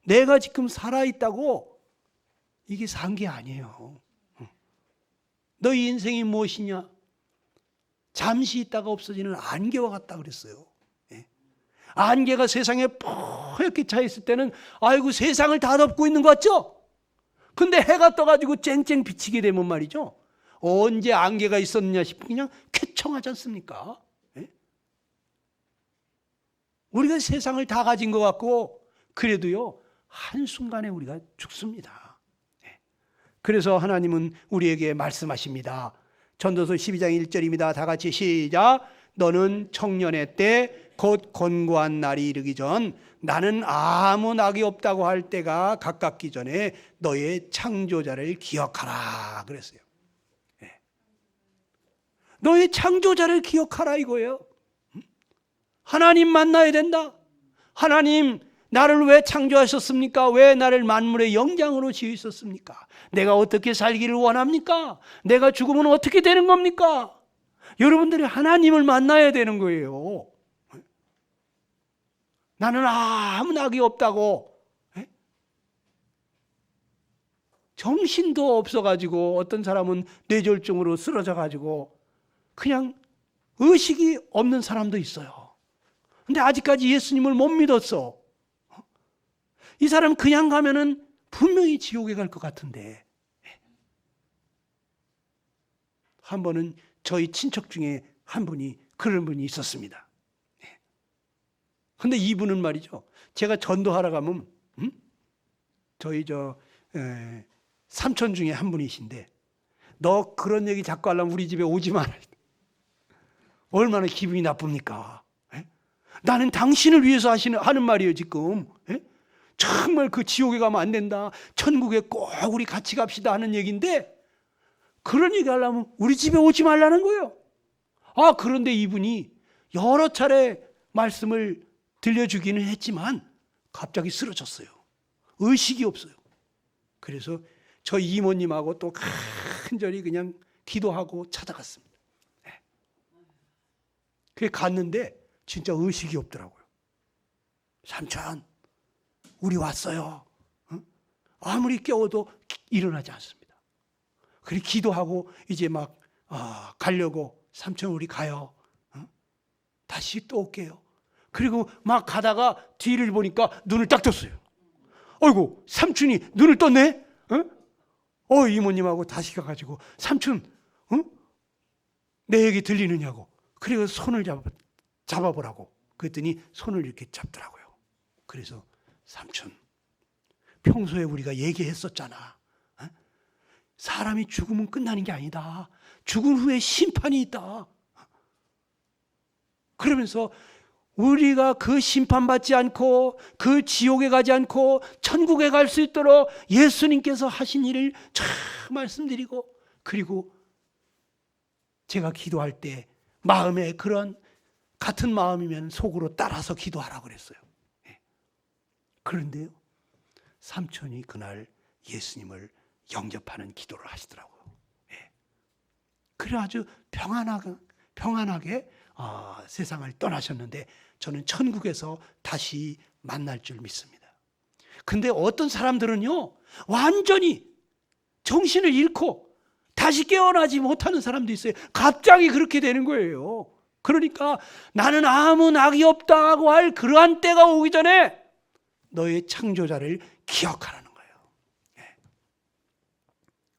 내가 지금 살아있다고 이게 산 게 아니에요. 너희 인생이 무엇이냐? 잠시 있다가 없어지는 안개와 같다 그랬어요. 안개가 세상에 뽀얗게 차 있을 때는 아이고 세상을 다 덮고 있는 것 같죠? 근데 해가 떠가지고 쨍쨍 비치게 되면 말이죠. 언제 안개가 있었느냐 싶으면 그냥 쾌청하지 않습니까? 우리가 세상을 다 가진 것 같고 그래도요 한순간에 우리가 죽습니다. 그래서 하나님은 우리에게 말씀하십니다. 전도서 12장 1절입니다. 다 같이 시작. 너는 청년의 때 곧 권고한 날이 이르기 전 나는 아무 낙이 없다고 할 때가 가깝기 전에 너의 창조자를 기억하라 그랬어요. 너의 창조자를 기억하라 이거예요. 하나님 만나야 된다. 하나님 나를 왜 창조하셨습니까? 왜 나를 만물의 영장으로 지으셨습니까? 내가 어떻게 살기를 원합니까? 내가 죽으면 어떻게 되는 겁니까? 여러분들이 하나님을 만나야 되는 거예요. 나는 아무 낙이 없다고 정신도 없어가지고 어떤 사람은 뇌졸중으로 쓰러져가지고 그냥 의식이 없는 사람도 있어요. 근데 아직까지 예수님을 못 믿었어. 이 사람 그냥 가면은 분명히 지옥에 갈 것 같은데. 한 번은 저희 친척 중에 한 분이 그런 분이 있었습니다. 근데 이분은 말이죠, 제가 전도하러 가면 저희 삼촌 중에 한 분이신데, 너 그런 얘기 자꾸 하려면 우리 집에 오지 마라. 얼마나 기분이 나쁩니까? 나는 당신을 위해서 하는 말이에요 지금. 정말 그 지옥에 가면 안 된다, 천국에 꼭 우리 같이 갑시다 하는 얘기인데, 그런 얘기 하려면 우리 집에 오지 말라는 거예요. 그런데 이분이 여러 차례 말씀을 들려주기는 했지만 갑자기 쓰러졌어요. 의식이 없어요. 그래서 저희 이모님하고 또 간절히 그냥 기도하고 찾아갔습니다. 그게 갔는데 진짜 의식이 없더라고요. 삼촌, 우리 왔어요. 아무리 깨워도 일어나지 않습니다. 그래 기도하고 이제 막 가려고, 삼촌 우리 가요. 다시 또 올게요. 그리고 막 가다가 뒤를 보니까 눈을 딱 떴어요. 어이구, 삼촌이 눈을 떴네? 이모님하고 다시 가가지고, 삼촌, 내 얘기 들리느냐고. 그리고 손을 잡아보라고. 그랬더니 손을 이렇게 잡더라고요. 그래서 삼촌, 평소에 우리가 얘기했었잖아. 사람이 죽으면 끝나는 게 아니다. 죽은 후에 심판이 있다. 그러면서 우리가 그 심판받지 않고 그 지옥에 가지 않고 천국에 갈 수 있도록 예수님께서 하신 일을 참 말씀드리고, 그리고 제가 기도할 때 마음에 그런 같은 마음이면 속으로 따라서 기도하라고 그랬어요. 그런데요, 삼촌이 그날 예수님을 영접하는 기도를 하시더라고요. 그래 아주 평안하게 세상을 떠나셨는데, 저는 천국에서 다시 만날 줄 믿습니다. 근데 어떤 사람들은요, 완전히 정신을 잃고 다시 깨어나지 못하는 사람도 있어요. 갑자기 그렇게 되는 거예요. 그러니까 나는 아무 낙이 없다고 할 그러한 때가 오기 전에 너의 창조자를 기억하라는 거예요.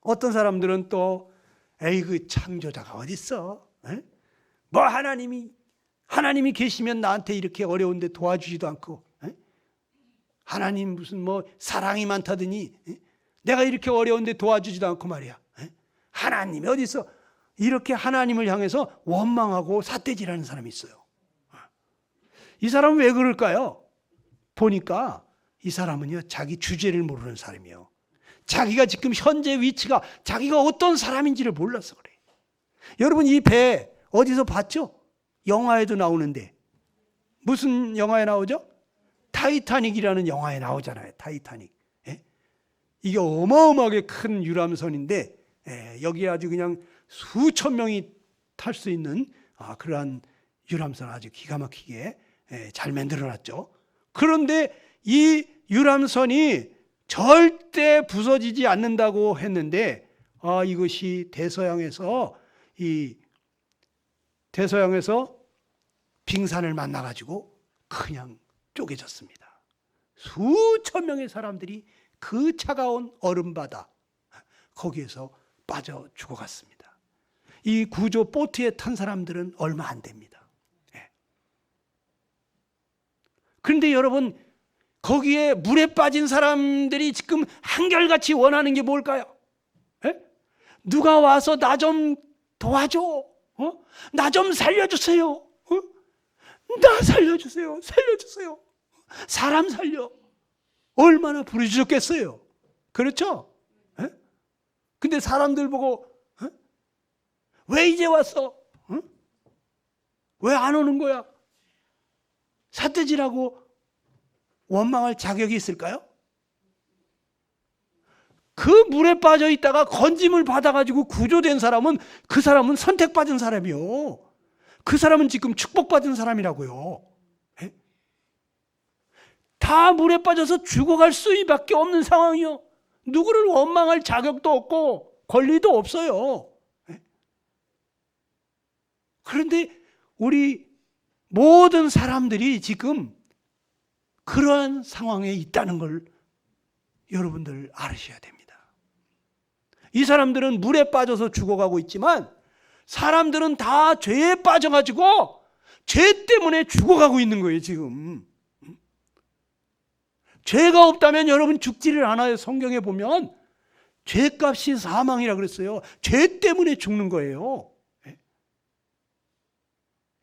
어떤 사람들은 또 그 창조자가 어디 있어? 뭐 하나님이 계시면 나한테 이렇게 어려운데 도와주지도 않고, 하나님 무슨 뭐 사랑이 많다더니 내가 이렇게 어려운데 도와주지도 않고 말이야. 하나님이 어디 있어? 이렇게 하나님을 향해서 원망하고 삿대질하는 사람이 있어요. 이 사람은 왜 그럴까요? 보니까 이 사람은요, 자기 주제를 모르는 사람이에요. 자기가 지금 현재 위치가, 자기가 어떤 사람인지를 몰라서 그래. 여러분, 이 배 어디서 봤죠? 영화에도 나오는데. 무슨 영화에 나오죠? 타이타닉이라는 영화에 나오잖아요. 타이타닉. 이게 어마어마하게 큰 유람선인데, 여기에 아주 그냥 수천 명이 탈 수 있는 그러한 유람선, 아주 기가 막히게 잘 만들어놨죠. 그런데 이 유람선이 절대 부서지지 않는다고 했는데, 이것이 대서양에서 빙산을 만나가지고 그냥 쪼개졌습니다. 수천 명의 사람들이 그 차가운 얼음바다 거기에서 빠져 죽어갔습니다. 이 구조 보트에 탄 사람들은 얼마 안 됩니다. 그런데 여러분, 거기에 물에 빠진 사람들이 지금 한결같이 원하는 게 뭘까요? 누가 와서 나 좀 도와줘. 나 좀 살려주세요. 나 살려주세요. 살려주세요. 사람 살려. 얼마나 부르짖었겠어요. 그렇죠? 근데 사람들 보고 왜 이제 왔어? 왜 안 오는 거야? 삿대질하고 원망할 자격이 있을까요? 그 물에 빠져 있다가 건짐을 받아가지고 구조된 사람은 그 사람은 선택받은 사람이요. 그 사람은 지금 축복받은 사람이라고요. 예? 다 물에 빠져서 죽어갈 수밖에 없는 상황이요. 누구를 원망할 자격도 없고 권리도 없어요. 예? 그런데 우리 모든 사람들이 지금 그러한 상황에 있다는 걸 여러분들 알으셔야 됩니다. 이 사람들은 물에 빠져서 죽어가고 있지만 사람들은 다 죄에 빠져가지고 죄 때문에 죽어가고 있는 거예요, 지금. 죄가 없다면 여러분 죽지를 않아요. 성경에 보면 죄값이 사망이라 그랬어요. 죄 때문에 죽는 거예요. 예?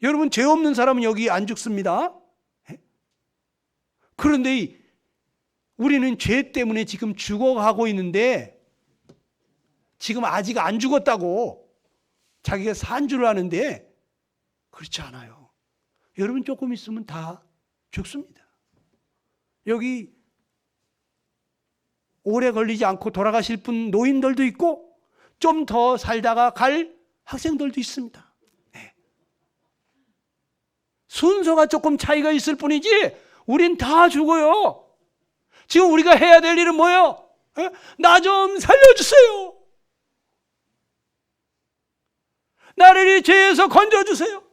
여러분 죄 없는 사람은 여기 안 죽습니다. 예? 그런데 우리는 죄 때문에 지금 죽어가고 있는데 지금 아직 안 죽었다고 자기가 산 줄 아는데 그렇지 않아요. 여러분 조금 있으면 다 죽습니다. 여기 오래 걸리지 않고 돌아가실 분 노인들도 있고 좀 더 살다가 갈 학생들도 있습니다. 네. 순서가 조금 차이가 있을 뿐이지 우린 다 죽어요. 지금 우리가 해야 될 일은 뭐예요? 나 좀 살려주세요. 나를 이 죄에서 건져주세요.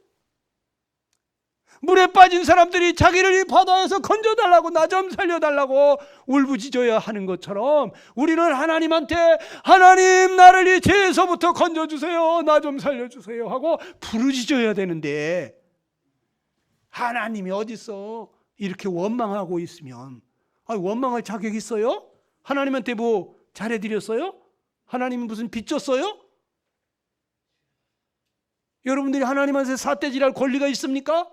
물에 빠진 사람들이 자기를 이 바다에서 건져달라고, 나 좀 살려달라고 울부짖어야 하는 것처럼 우리는 하나님한테 하나님 나를 이 죄에서부터 건져주세요, 나 좀 살려주세요 하고 부르짖어야 되는데 하나님이 어딨어? 이렇게 원망하고 있으면 원망할 자격이 있어요? 하나님한테 뭐 잘해드렸어요? 하나님이 무슨 빚 졌어요? 여러분들이 하나님한테 삿대질할 권리가 있습니까?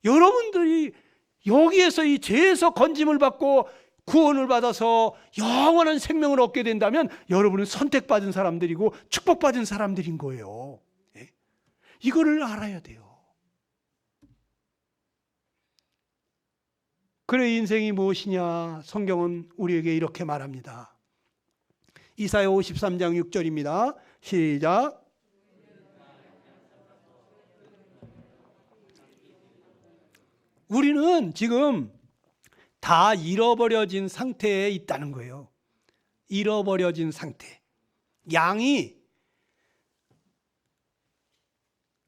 여러분들이 여기에서 이 죄에서 건짐을 받고 구원을 받아서 영원한 생명을 얻게 된다면 여러분은 선택받은 사람들이고 축복받은 사람들인 거예요. 이거를 알아야 돼요. 그래 인생이 무엇이냐? 성경은 우리에게 이렇게 말합니다. 이사야 53장 6절입니다. 시작. 우리는 지금 다 잃어버려진 상태에 있다는 거예요. 잃어버려진 상태. 양이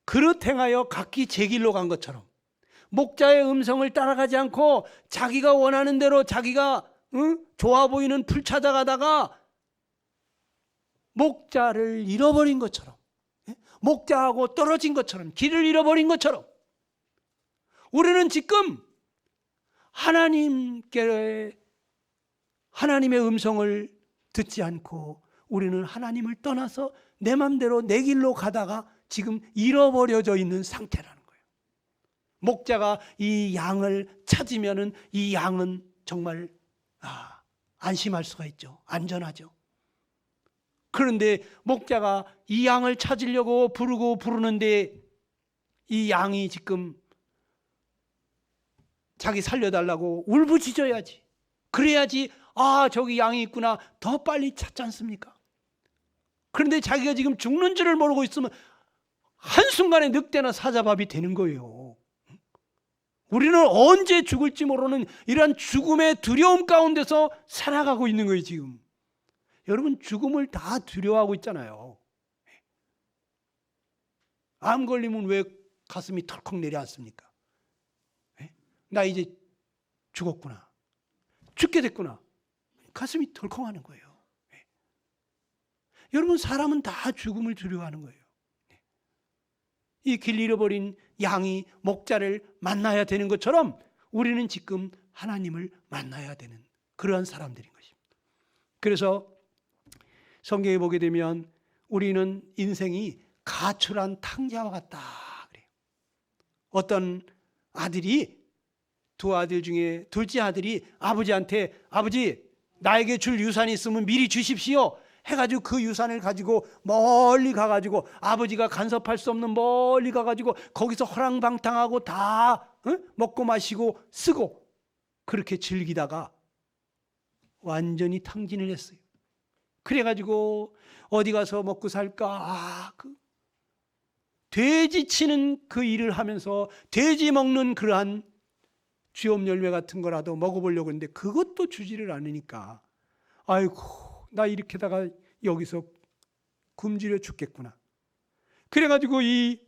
그릇 행하여 각기 제 길로 간 것처럼 목자의 음성을 따라가지 않고 자기가 원하는 대로 자기가 좋아 보이는 풀 찾아가다가 목자를 잃어버린 것처럼, 목자하고 떨어진 것처럼, 길을 잃어버린 것처럼 우리는 지금 하나님의 음성을 듣지 않고 우리는 하나님을 떠나서 내 맘대로 내 길로 가다가 지금 잃어버려져 있는 상태라는 거예요. 목자가 이 양을 찾으면은 이 양은 정말 안심할 수가 있죠. 안전하죠. 그런데 목자가 이 양을 찾으려고 부르는데 이 양이 지금 자기 살려달라고 울부짖어야지. 그래야지 저기 양이 있구나 더 빨리 찾지 않습니까? 그런데 자기가 지금 죽는 줄을 모르고 있으면 한순간에 늑대나 사자밥이 되는 거예요. 우리는 언제 죽을지 모르는 이러한 죽음의 두려움 가운데서 살아가고 있는 거예요 지금. 여러분 죽음을 다 두려워하고 있잖아요. 암 걸리면 왜 가슴이 털컥 내려앉습니까? 나 이제 죽었구나, 죽게 됐구나, 가슴이 덜컹하는 거예요. 여러분 사람은 다 죽음을 두려워하는 거예요. 이 길 잃어버린 양이 목자를 만나야 되는 것처럼 우리는 지금 하나님을 만나야 되는 그러한 사람들인 것입니다. 그래서 성경에 보게 되면 우리는 인생이 가출한 탕자와 같다 그래요. 어떤 아들이, 두 아들 중에 둘째 아들이 아버지한테 아버지 나에게 줄 유산이 있으면 미리 주십시오. 해가지고 그 유산을 가지고 멀리 가가지고 아버지가 간섭할 수 없는 멀리 가가지고 거기서 허랑방탕하고 다 먹고 마시고 쓰고 그렇게 즐기다가 완전히 탕진을 했어요. 그래가지고 어디 가서 먹고 살까? 그 돼지 치는 그 일을 하면서 돼지 먹는 그러한 쥐엄 열매 같은 거라도 먹어보려고 했는데 그것도 주지를 않으니까 아이고 나 이렇게다가 여기서 굶주려 죽겠구나. 그래가지고 이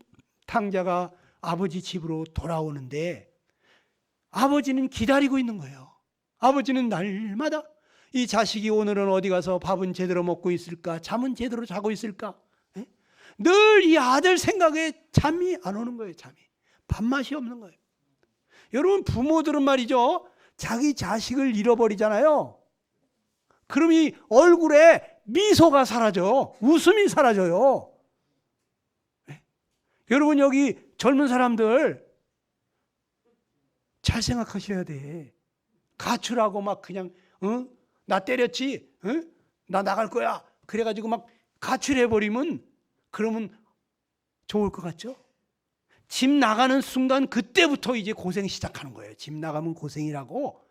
탕자가 아버지 집으로 돌아오는데 아버지는 기다리고 있는 거예요. 아버지는 날마다 이 자식이 오늘은 어디 가서 밥은 제대로 먹고 있을까? 잠은 제대로 자고 있을까? 늘 이 아들 생각에 잠이 안 오는 거예요. 잠이. 밥맛이 없는 거예요. 여러분 부모들은 말이죠. 자기 자식을 잃어버리잖아요. 그럼 이 얼굴에 미소가 사라져. 웃음이 사라져요. 여러분 여기 젊은 사람들 잘 생각하셔야 돼. 가출하고 막 그냥 나 때렸지? 나 나갈 거야. 그래가지고 막 가출해버리면 그러면 좋을 것 같죠? 집 나가는 순간 그때부터 이제 고생 시작하는 거예요. 집 나가면 고생이라고.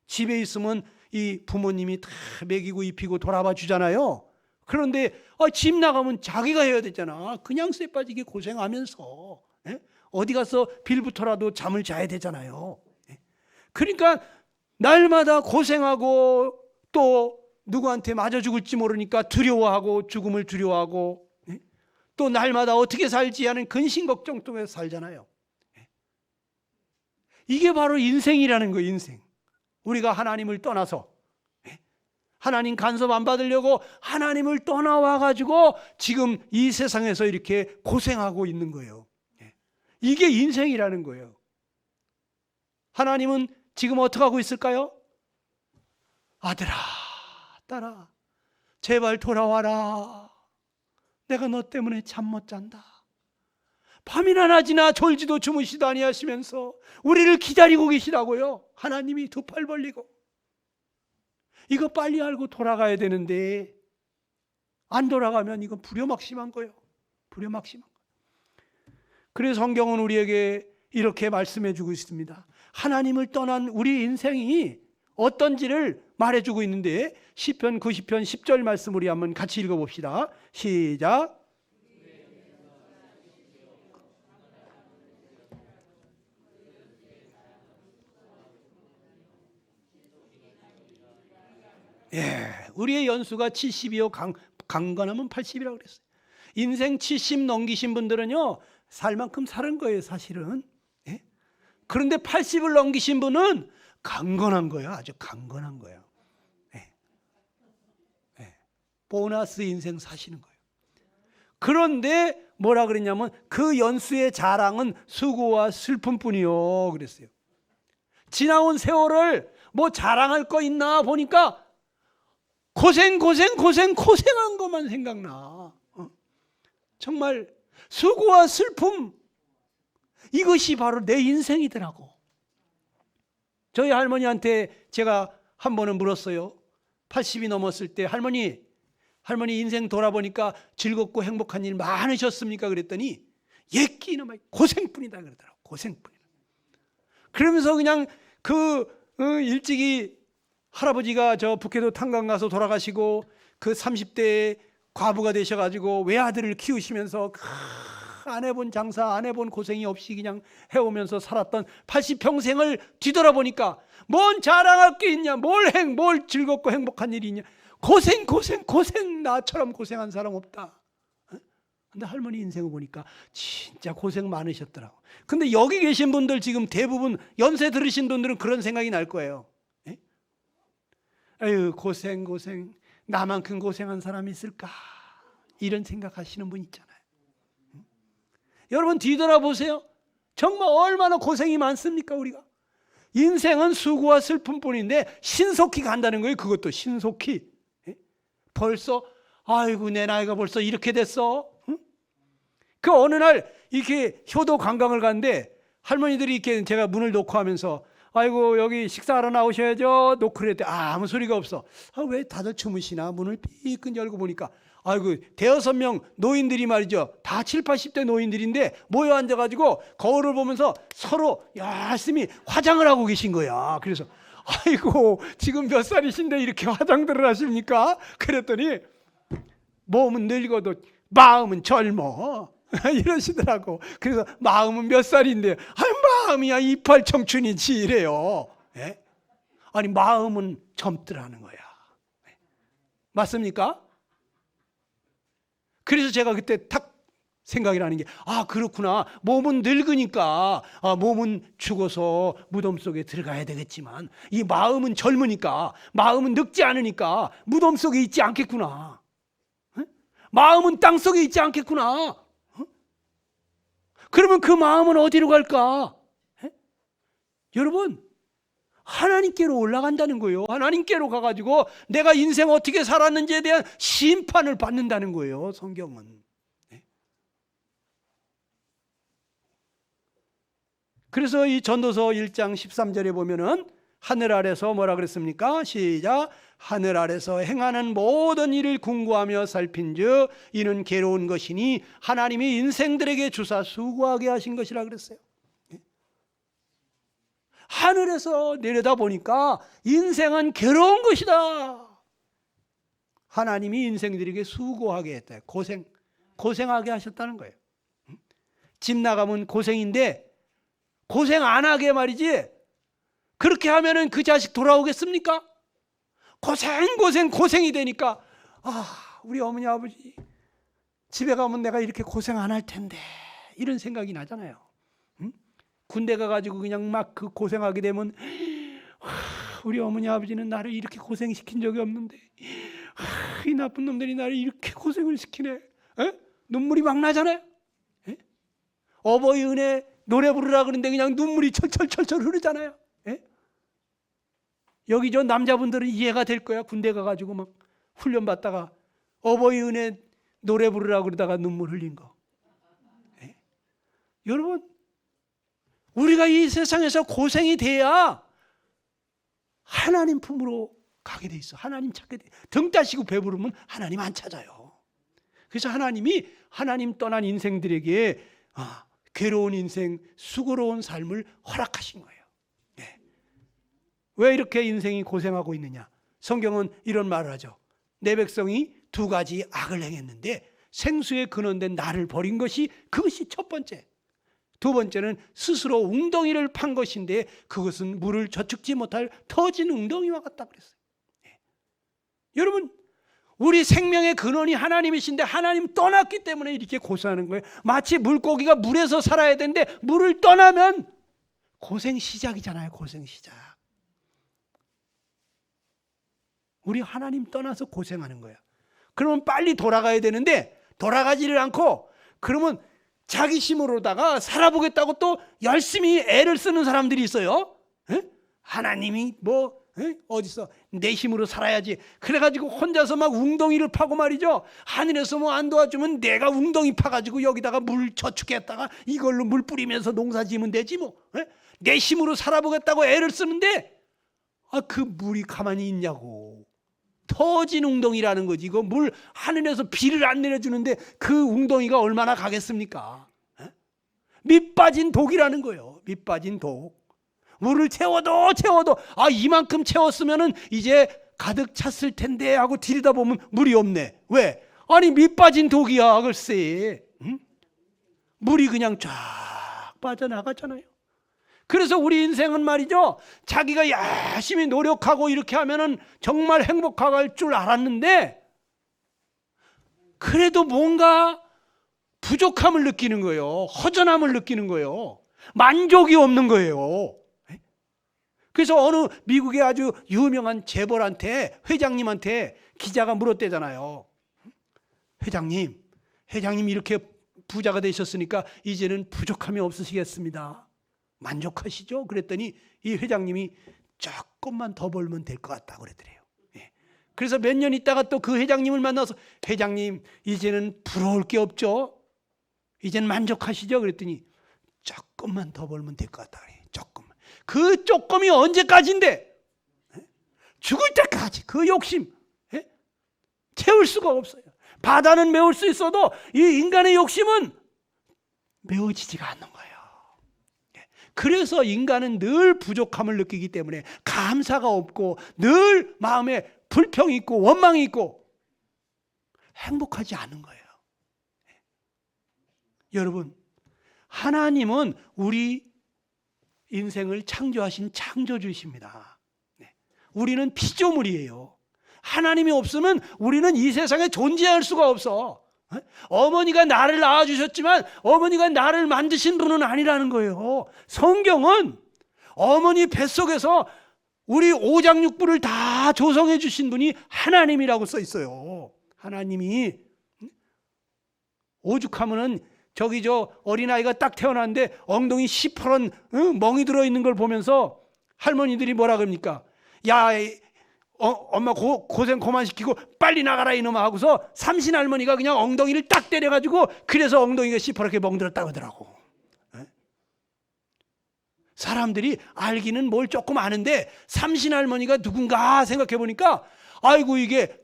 집에 있으면 이 부모님이 다 먹이고 입히고 돌아봐 주잖아요. 그런데 집 나가면 자기가 해야 되잖아. 그냥 쇠 빠지게 고생하면서 어디 가서 빌부터라도 잠을 자야 되잖아요. 그러니까 날마다 고생하고 또 누구한테 맞아 죽을지 모르니까 두려워하고 죽음을 두려워하고 또 날마다 어떻게 살지 하는 근심 걱정 속에서 살잖아요. 이게 바로 인생이라는 거예요. 인생. 우리가 하나님을 떠나서 하나님 간섭 안 받으려고 하나님을 떠나와 가지고 지금 이 세상에서 이렇게 고생하고 있는 거예요. 이게 인생이라는 거예요. 하나님은 지금 어떻게 하고 있을까요? 아들아, 딸아, 제발 돌아와라. 내가 너 때문에 잠 못 잔다. 밤이나 낮이나 졸지도 주무시도 아니하시면서 우리를 기다리고 계시라고요. 하나님이 두 팔 벌리고. 이거 빨리 알고 돌아가야 되는데 안 돌아가면 이건 불효막심한 거예요. 불효막심한 거예요. 그래서 성경은 우리에게 이렇게 말씀해 주고 있습니다. 하나님을 떠난 우리 인생이 어떤지를 말해주고 있는데 시편 90편 10절 말씀 우리 한번 같이 읽어봅시다. 시작. 우리의 연수가 70이요 강건하면 80이라고 그랬어요. 인생 70 넘기신 분들은요 살 만큼 사는 거예요 사실은. 그런데 80을 넘기신 분은 강건한 거예요. 아주 강건한 거예요. 보너스 인생 사시는 거예요. 그런데 뭐라 그랬냐면 그 연수의 자랑은 수고와 슬픔뿐이요 그랬어요. 지나온 세월을 뭐 자랑할 거 있나 보니까 고생한 것만 생각나. 정말 수고와 슬픔 이것이 바로 내 인생이더라고. 저희 할머니한테 제가 한 번은 물었어요. 80이 넘었을 때 할머니 인생 돌아보니까 즐겁고 행복한 일 많으셨습니까? 그랬더니 예끼는 고생뿐이다 그러더라고. 고생뿐이다. 그러면서 그냥 일찍이 할아버지가 저 북해도 탄광 가서 돌아가시고 그 30대에 과부가 되셔가지고 외아들을 키우시면서 안 해본 장사 안 해본 고생이 없이 그냥 해오면서 살았던 80평생을 뒤돌아보니까 뭔 자랑할 게 있냐, 뭘 즐겁고 행복한 일이 있냐. 고생 나처럼 고생한 사람 없다. 근데 할머니 인생을 보니까 진짜 고생 많으셨더라고. 근데 여기 계신 분들 지금 대부분 연세 들으신 분들은 그런 생각이 날 거예요. 아유 고생 나만큼 고생한 사람이 있을까 이런 생각하시는 분 있잖아요. 여러분 뒤돌아보세요. 정말 얼마나 고생이 많습니까 우리가. 인생은 수고와 슬픔뿐인데 신속히 간다는 거예요. 그것도 신속히. 벌써 아이고 내 나이가 벌써 이렇게 됐어. 그 어느 날 이렇게 효도 관광을 가는데 할머니들이 이렇게 제가 문을 놓고 하면서 아이고 여기 식사하러 나오셔야죠. 노크레 때 아무 소리가 없어. 왜 다들 주무시나? 문을 삐끗 열고 보니까 아이고 대여섯 명 노인들이 말이죠. 다 7, 80대 노인들인데 모여 앉아가지고 거울을 보면서 서로 열심히 화장을 하고 계신 거야. 그래서 아이고 지금 몇 살이신데 이렇게 화장들을 하십니까? 그랬더니 몸은 늙어도 마음은 젊어 이러시더라고. 그래서 마음은 몇 살인데 마음이야 이팔 청춘이지 이래요. 예? 아니 마음은 젊더라는 거야. 맞습니까? 그래서 제가 그때 탁 생각이 나는 게 그렇구나. 몸은 늙으니까 몸은 죽어서 무덤 속에 들어가야 되겠지만 이 마음은 젊으니까 마음은 늙지 않으니까 무덤 속에 있지 않겠구나. 마음은 땅 속에 있지 않겠구나. 그러면 그 마음은 어디로 갈까? 여러분 하나님께로 올라간다는 거예요. 하나님께로 가가지고 내가 인생 어떻게 살았는지에 대한 심판을 받는다는 거예요. 성경은. 그래서 이 전도서 1장 13절에 보면은 하늘 아래서 뭐라 그랬습니까? 시작. 하늘 아래서 행하는 모든 일을 궁구하며 살핀즉 이는 괴로운 것이니 하나님이 인생들에게 주사 수고하게 하신 것이라 그랬어요. 하늘에서 내려다보니까 인생은 괴로운 것이다. 하나님이 인생들에게 수고하게 했다. 고생하게 하셨다는 거예요. 집 나가면 고생인데 고생 안 하게 말이지. 그렇게 하면은 그 자식 돌아오겠습니까? 고생이 되니까 우리 어머니 아버지 집에 가면 내가 이렇게 고생 안 할 텐데 이런 생각이 나잖아요. 군대 가가지고 그냥 막 그 고생하게 되면 우리 어머니 아버지는 나를 이렇게 고생시킨 적이 없는데 이 나쁜 놈들이 나를 이렇게 고생을 시키네. 눈물이 막 나잖아요. 어버이 은혜 노래 부르라 그러는데 그냥 눈물이 철철철철 흐르잖아요. 여기 저 남자분들은 이해가 될 거야. 군대 가가지고 막 훈련 받다가 어버이 은혜 노래 부르라 그러다가 눈물 흘린 거. 여러분 우리가 이 세상에서 고생이 돼야 하나님 품으로 가게 돼 있어. 하나님 찾게 돼. 등 따시고 배부르면 하나님 안 찾아요. 그래서 하나님이 하나님 떠난 인생들에게 괴로운 인생, 수고로운 삶을 허락하신 거예요. 왜 이렇게 인생이 고생하고 있느냐? 성경은 이런 말을 하죠. 내 백성이 두 가지 악을 행했는데 생수에 근원된 나를 버린 것이 그것이 첫 번째. 두 번째는 스스로 웅덩이를 판 것인데 그것은 물을 저축지 못할 터진 웅덩이와 같다 그랬어요. 여러분 우리 생명의 근원이 하나님이신데 하나님 떠났기 때문에 이렇게 고생하는 거예요. 마치 물고기가 물에서 살아야 되는데 물을 떠나면 고생 시작이잖아요. 고생 시작. 우리 하나님 떠나서 고생하는 거야. 그러면 빨리 돌아가야 되는데 돌아가지를 않고 그러면 자기 힘으로다가 살아보겠다고 또 열심히 애를 쓰는 사람들이 있어요. 하나님이 어디서 내 힘으로 살아야지. 그래가지고 혼자서 막 웅덩이를 파고 말이죠. 하늘에서 뭐 안 도와주면 내가 웅덩이 파가지고 여기다가 물 저축했다가 이걸로 물 뿌리면서 농사 지으면 되지 뭐. 내 힘으로 살아보겠다고 애를 쓰는데 그 물이 가만히 있냐고. 터진 웅덩이라는 거지. 이거 물 하늘에서 비를 안 내려주는데 그 웅덩이가 얼마나 가겠습니까? 밑 빠진 독이라는 거예요. 밑 빠진 독. 물을 채워도 이만큼 채웠으면은 이제 가득 찼을 텐데 하고 들여다보면 물이 없네. 왜? 아니 밑 빠진 독이야. 글쎄. 물이 그냥 쫙 빠져나갔잖아요. 그래서 우리 인생은 말이죠. 자기가 열심히 노력하고 이렇게 하면은 정말 행복할 줄 알았는데 그래도 뭔가 부족함을 느끼는 거예요. 허전함을 느끼는 거예요. 만족이 없는 거예요. 그래서 어느 미국의 아주 유명한 재벌한테 회장님한테 기자가 물었대잖아요. 회장님 이렇게 부자가 되셨으니까 이제는 부족함이 없으시겠습니다. 만족하시죠? 그랬더니 이 회장님이 조금만 더 벌면 될 것 같다고 그랬더래요. 그래서 몇 년 있다가 또 그 회장님을 만나서 회장님 이제는 부러울 게 없죠? 이제는 만족하시죠? 그랬더니 조금만 더 벌면 될 것 같다 그래요. 조금만. 그 조금이 언제까지인데? 죽을 때까지 그 욕심 채울 수가 없어요. 바다는 메울 수 있어도 이 인간의 욕심은 메워지지가 않는 거예요. 그래서 인간은 늘 부족함을 느끼기 때문에 감사가 없고 늘 마음에 불평이 있고 원망이 있고 행복하지 않은 거예요. 여러분, 하나님은 우리 인생을 창조하신 창조주이십니다. 우리는 피조물이에요. 하나님이 없으면 우리는 이 세상에 존재할 수가 없어. 어머니가 나를 낳아주셨지만 어머니가 나를 만드신 분은 아니라는 거예요. 성경은 어머니 뱃속에서 우리 오장육부를 다 조성해 주신 분이 하나님이라고 써 있어요. 하나님이 오죽하면은 저기 저 어린아이가 딱 태어났는데 엉덩이 시퍼런 멍이 들어있는 걸 보면서 할머니들이 뭐라 그럽니까? 야, 엄마 고생 그만 시키고 빨리 나가라 이놈아 하고서 삼신 할머니가 그냥 엉덩이를 딱 때려가지고 그래서 엉덩이가 시퍼렇게 멍들었다고 하더라고. 사람들이 알기는 뭘 조금 아는데 삼신 할머니가 누군가 생각해 보니까 아이고 이게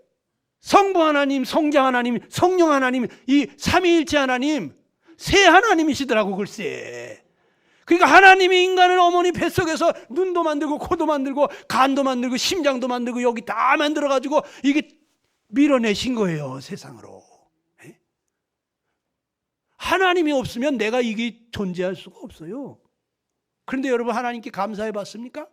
성부 하나님, 성자 하나님, 성령 하나님, 이 삼위일체 하나님, 세 하나님이시더라고 글쎄. 그러니까 하나님이 인간을 어머니 뱃속에서 눈도 만들고 코도 만들고 간도 만들고 심장도 만들고 여기 다 만들어가지고 이게 밀어내신 거예요, 세상으로. 하나님이 없으면 내가 이게 존재할 수가 없어요. 그런데 여러분 하나님께 감사해 봤습니까?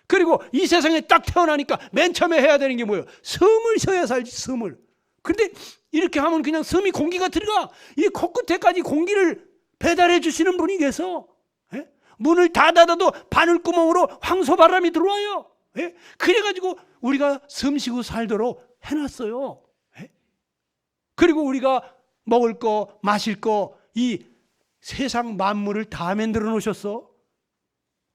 그리고 이 세상에 딱 태어나니까 맨 처음에 해야 되는 게 뭐예요? 숨을 쉬어야 살지, 숨을. 그런데 이렇게 하면 그냥 숨이 공기가 들어가. 이 코끝에까지 공기를 배달해 주시는 분이 계서 문을 다 닫아도 바늘구멍으로 황소바람이 들어와요. 그래가지고 우리가 숨쉬고 살도록 해놨어요. 그리고 우리가 먹을 거 마실 거 이 세상 만물을 다 만들어 놓으셨어.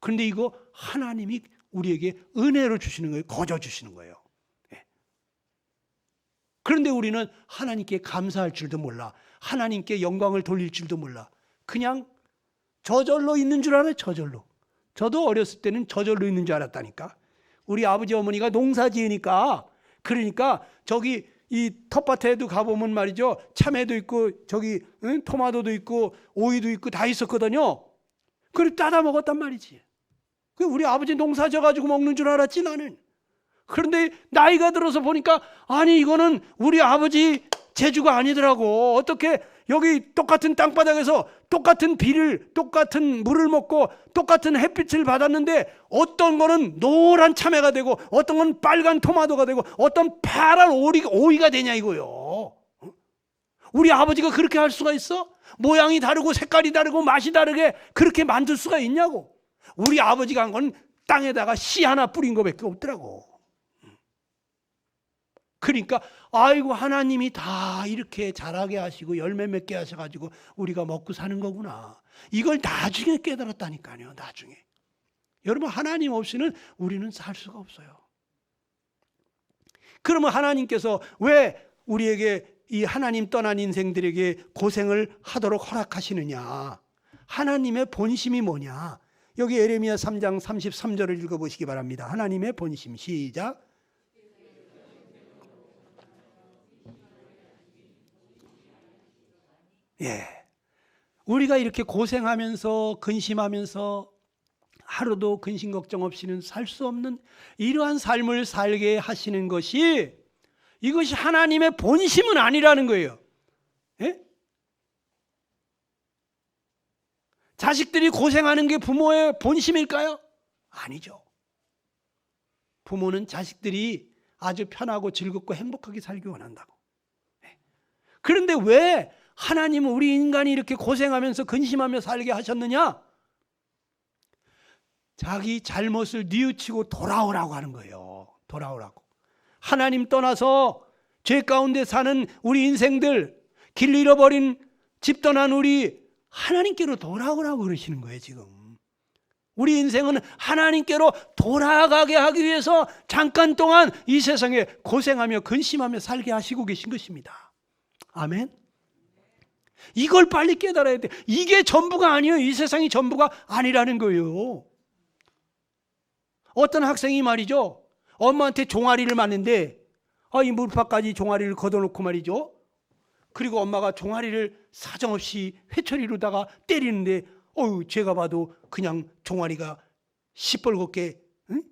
그런데 이거 하나님이 우리에게 은혜로 주시는 거예요. 거저 주시는 거예요. 그런데 우리는 하나님께 감사할 줄도 몰라. 하나님께 영광을 돌릴 줄도 몰라. 그냥 저절로 있는 줄 알아요. 저절로. 저도 어렸을 때는 저절로 있는 줄 알았다니까. 우리 아버지 어머니가 농사 지으니까 그러니까 저기 이 텃밭에도 가보면 말이죠. 참외도 있고 저기 토마토도 있고 오이도 있고 다 있었거든요. 그걸 따다 먹었단 말이지. 우리 아버지 농사 져가지고 먹는 줄 알았지 나는. 그런데 나이가 들어서 보니까 아니 이거는 우리 아버지 재주가 아니더라고. 어떻게 여기 똑같은 땅바닥에서 똑같은 비를 똑같은 물을 먹고 똑같은 햇빛을 받았는데 어떤 거는 노란 참외가 되고 어떤 건 빨간 토마토가 되고 어떤 파란 오이가 되냐 이거요. 우리 아버지가 그렇게 할 수가 있어? 모양이 다르고 색깔이 다르고 맛이 다르게 그렇게 만들 수가 있냐고. 우리 아버지가 한 건 땅에다가 씨 하나 뿌린 거밖에 없더라고. 그러니까 아이고 하나님이 다 이렇게 자라게 하시고 열매 맺게 하셔가지고 우리가 먹고 사는 거구나. 이걸 나중에 깨달았다니까요. 나중에. 여러분 하나님 없이는 우리는 살 수가 없어요. 그러면 하나님께서 왜 우리에게 이 하나님 떠난 인생들에게 고생을 하도록 허락하시느냐. 하나님의 본심이 뭐냐. 여기 에레미야 3장 33절을 읽어보시기 바랍니다. 하나님의 본심 시작. 우리가 이렇게 고생하면서 근심하면서 하루도 근심 걱정 없이는 살 수 없는 이러한 삶을 살게 하시는 것이 이것이 하나님의 본심은 아니라는 거예요. 자식들이 고생하는 게 부모의 본심일까요? 아니죠. 부모는 자식들이 아주 편하고 즐겁고 행복하게 살기 원한다고. 그런데 왜 하나님은 우리 인간이 이렇게 고생하면서 근심하며 살게 하셨느냐? 자기 잘못을 뉘우치고 돌아오라고 하는 거예요. 돌아오라고. 하나님 떠나서 죄 가운데 사는 우리 인생들, 길 잃어버린 집 떠난 우리 하나님께로 돌아오라고 그러시는 거예요. 지금 우리 인생은 하나님께로 돌아가게 하기 위해서 잠깐 동안 이 세상에 고생하며 근심하며 살게 하시고 계신 것입니다. 아멘. 이걸 빨리 깨달아야 돼. 이게 전부가 아니에요. 이 세상이 전부가 아니라는 거예요. 어떤 학생이 말이죠, 엄마한테 종아리를 맞는데 이 물파까지 종아리를 걷어놓고 말이죠, 그리고 엄마가 종아리를 사정없이 회초리로다가 때리는데 제가 봐도 그냥 종아리가 시뻘겋게, 응?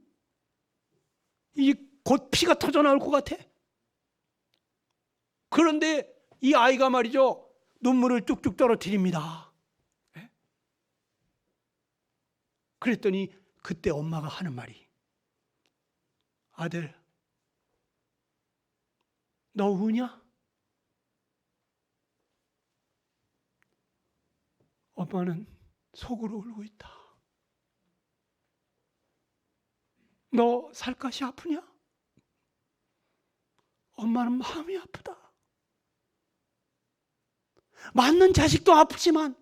이게 곧 피가 터져 나올 것 같아. 그런데 이 아이가 말이죠, 눈물을 뚝뚝 떨어뜨립니다. 그랬더니 그때 엄마가 하는 말이, 아들, 너 우냐? 엄마는 속으로 울고 있다. 너 살갗이 아프냐? 엄마는 마음이 아프다. 맞는 자식도 아프지만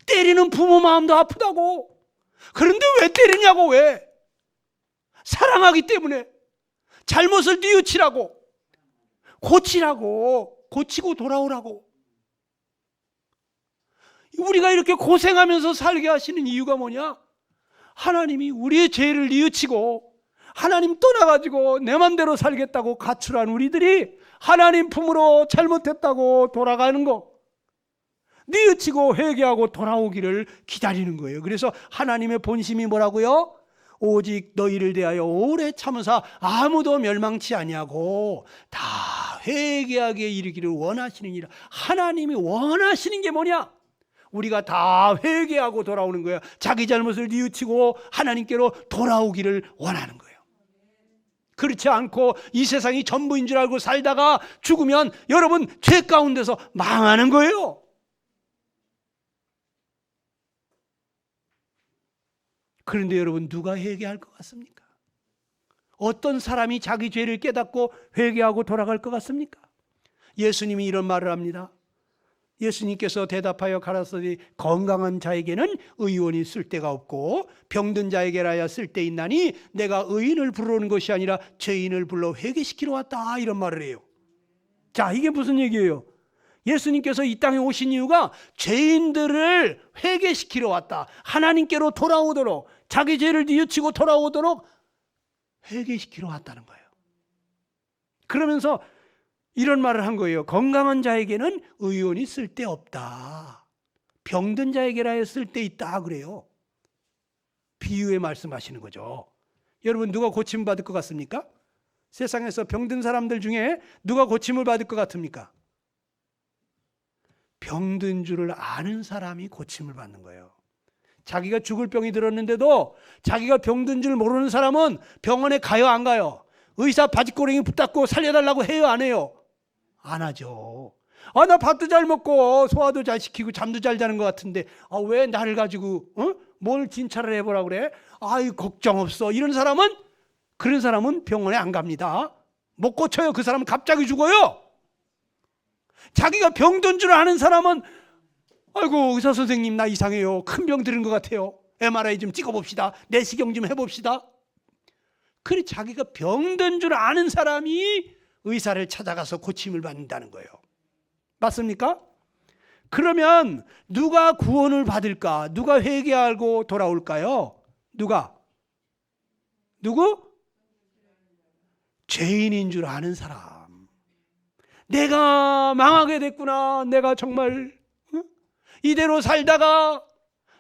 때리는 부모 마음도 아프다고. 그런데 왜 때리냐고. 왜? 사랑하기 때문에. 잘못을 뉘우치라고, 고치라고, 고치고 돌아오라고. 우리가 이렇게 고생하면서 살게 하시는 이유가 뭐냐? 하나님이 우리의 죄를 뉘우치고 하나님 떠나가지고 내 맘대로 살겠다고 가출한 우리들이 하나님 품으로 잘못했다고 돌아가는 거, 뉘우치고 회개하고 돌아오기를 기다리는 거예요. 그래서 하나님의 본심이 뭐라고요? 오직 너희를 대하여 오래 참으사 아무도 멸망치 아니하고 다 회개하게 이르기를 원하시느니라. 하나님이 원하시는 게 뭐냐? 우리가 다 회개하고 돌아오는 거예요. 자기 잘못을 뉘우치고 하나님께로 돌아오기를 원하는 거예요. 그렇지 않고 이 세상이 전부인 줄 알고 살다가 죽으면 여러분 죄 가운데서 망하는 거예요. 그런데 여러분, 누가 회개할 것 같습니까? 어떤 사람이 자기 죄를 깨닫고 회개하고 돌아갈 것 같습니까? 예수님이 이런 말을 합니다. 예수님께서 대답하여 가라사대 건강한 자에게는 의원이 쓸데가 없고 병든 자에게라야 쓸데 있나니 내가 의인을 부르러 온 것이 아니라 죄인을 불러 회개시키러 왔다, 이런 말을 해요. 자, 이게 무슨 얘기예요? 예수님께서 이 땅에 오신 이유가 죄인들을 회개시키러 왔다, 하나님께로 돌아오도록, 자기 죄를 뉘우치고 돌아오도록 회개시키러 왔다는 거예요. 그러면서 이런 말을 한 거예요. 건강한 자에게는 의원이 쓸데없다, 병든 자에게라 쓸데있다 그래요. 비유에 말씀하시는 거죠. 여러분, 누가 고침을 받을 것 같습니까? 세상에서 병든 사람들 중에 누가 고침을 받을 것 같습니까? 병든 줄을 아는 사람이 고침을 받는 거예요. 자기가 죽을 병이 들었는데도 자기가 병든 줄 모르는 사람은 병원에 가요, 안 가요? 의사 바지꼬랭이 붙잡고 살려달라고 해요, 안 해요? 안 하죠. 나 밥도 잘 먹고 소화도 잘 시키고 잠도 잘 자는 것 같은데 왜 나를 가지고 뭘 진찰을 해보라 그래? 걱정 없어. 이런 사람은, 그런 사람은 병원에 안 갑니다. 못 고쳐요. 그 사람은 갑자기 죽어요. 자기가 병든 줄 아는 사람은 아이고, 의사 선생님 나 이상해요, 큰 병 들은 것 같아요, MRI 좀 찍어봅시다, 내시경 좀 해봅시다. 그래, 자기가 병든 줄 아는 사람이 의사를 찾아가서 고침을 받는다는 거예요. 맞습니까? 그러면 누가 구원을 받을까? 누가 회개하고 돌아올까요? 누구? 죄인인 줄 아는 사람. 내가 망하게 됐구나, 내가 정말 이대로 살다가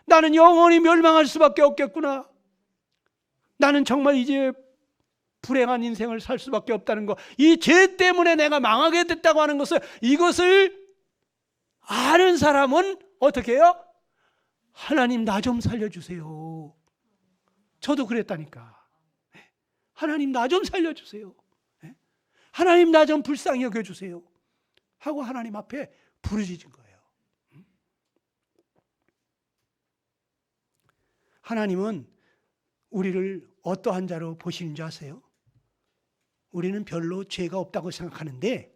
나는 영원히 멸망할 수밖에 없겠구나, 나는 정말 이제 불행한 인생을 살 수밖에 없다는 거, 이 죄 때문에 내가 망하게 됐다고 하는 것을, 이것을 아는 사람은 어떻게 해요? 하나님 나 좀 살려주세요. 저도 그랬다니까. 하나님 나 좀 살려주세요. 하나님 나 좀 불쌍히 여겨주세요 하고 하나님 앞에 부르짖은 거예요. 하나님은 우리를 어떠한 자로 보시는 줄 아세요? 우리는 별로 죄가 없다고 생각하는데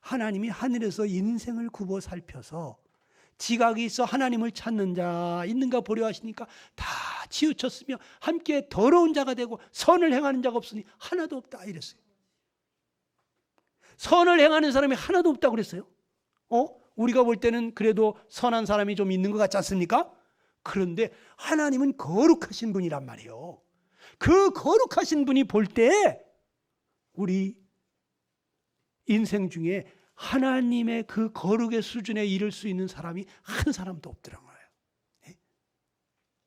하나님이 하늘에서 인생을 굽어 살펴서 지각이 있어 하나님을 찾는 자 있는가 보려 하시니까 다 치우쳤으며 함께 더러운 자가 되고 선을 행하는 자가 없으니 하나도 없다, 이랬어요. 선을 행하는 사람이 하나도 없다고 그랬어요. 우리가 볼 때는 그래도 선한 사람이 좀 있는 것 같지 않습니까? 그런데 하나님은 거룩하신 분이란 말이에요. 그 거룩하신 분이 볼 때 우리 인생 중에 하나님의 그 거룩의 수준에 이를 수 있는 사람이 한 사람도 없더란 거예요.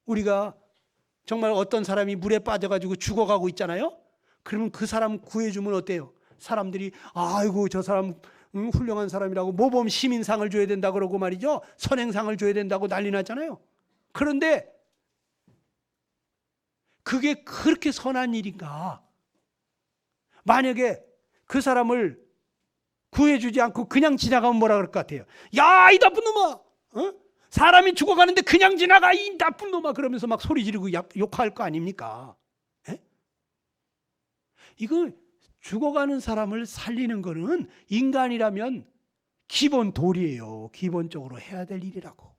우리가 정말 어떤 사람이 물에 빠져가지고 죽어가고 있잖아요. 그러면 그 사람 구해주면 어때요? 사람들이 아이고 저 사람 훌륭한 사람이라고 모범 시민상을 줘야 된다 그러고 말이죠. 선행상을 줘야 된다고 난리 났잖아요. 그런데 그게 그렇게 선한 일인가? 만약에 그 사람을 구해주지 않고 그냥 지나가면 뭐라 그럴 것 같아요? 야, 이 나쁜 놈아! 사람이 죽어가는데 그냥 지나가, 이 나쁜 놈아! 그러면서 막 소리 지르고 욕할 거 아닙니까? 이거 죽어가는 사람을 살리는 거는 인간이라면 기본 도리예요. 기본적으로 해야 될 일이라고.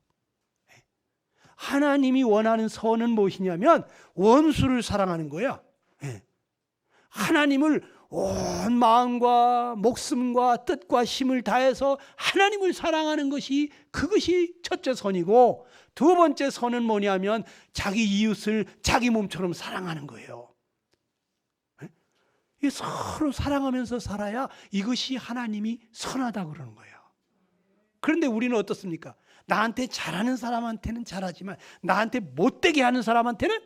하나님이 원하는 선은 무엇이냐면 원수를 사랑하는 거야. 하나님을 온 마음과 목숨과 뜻과 힘을 다해서 하나님을 사랑하는 것이 그것이 첫째 선이고, 두 번째 선은 뭐냐면 자기 이웃을 자기 몸처럼 사랑하는 거예요. 서로 사랑하면서 살아야 이것이 하나님이 선하다 그러는 거예요. 그런데 우리는 어떻습니까? 나한테 잘하는 사람한테는 잘하지만 나한테 못되게 하는 사람한테는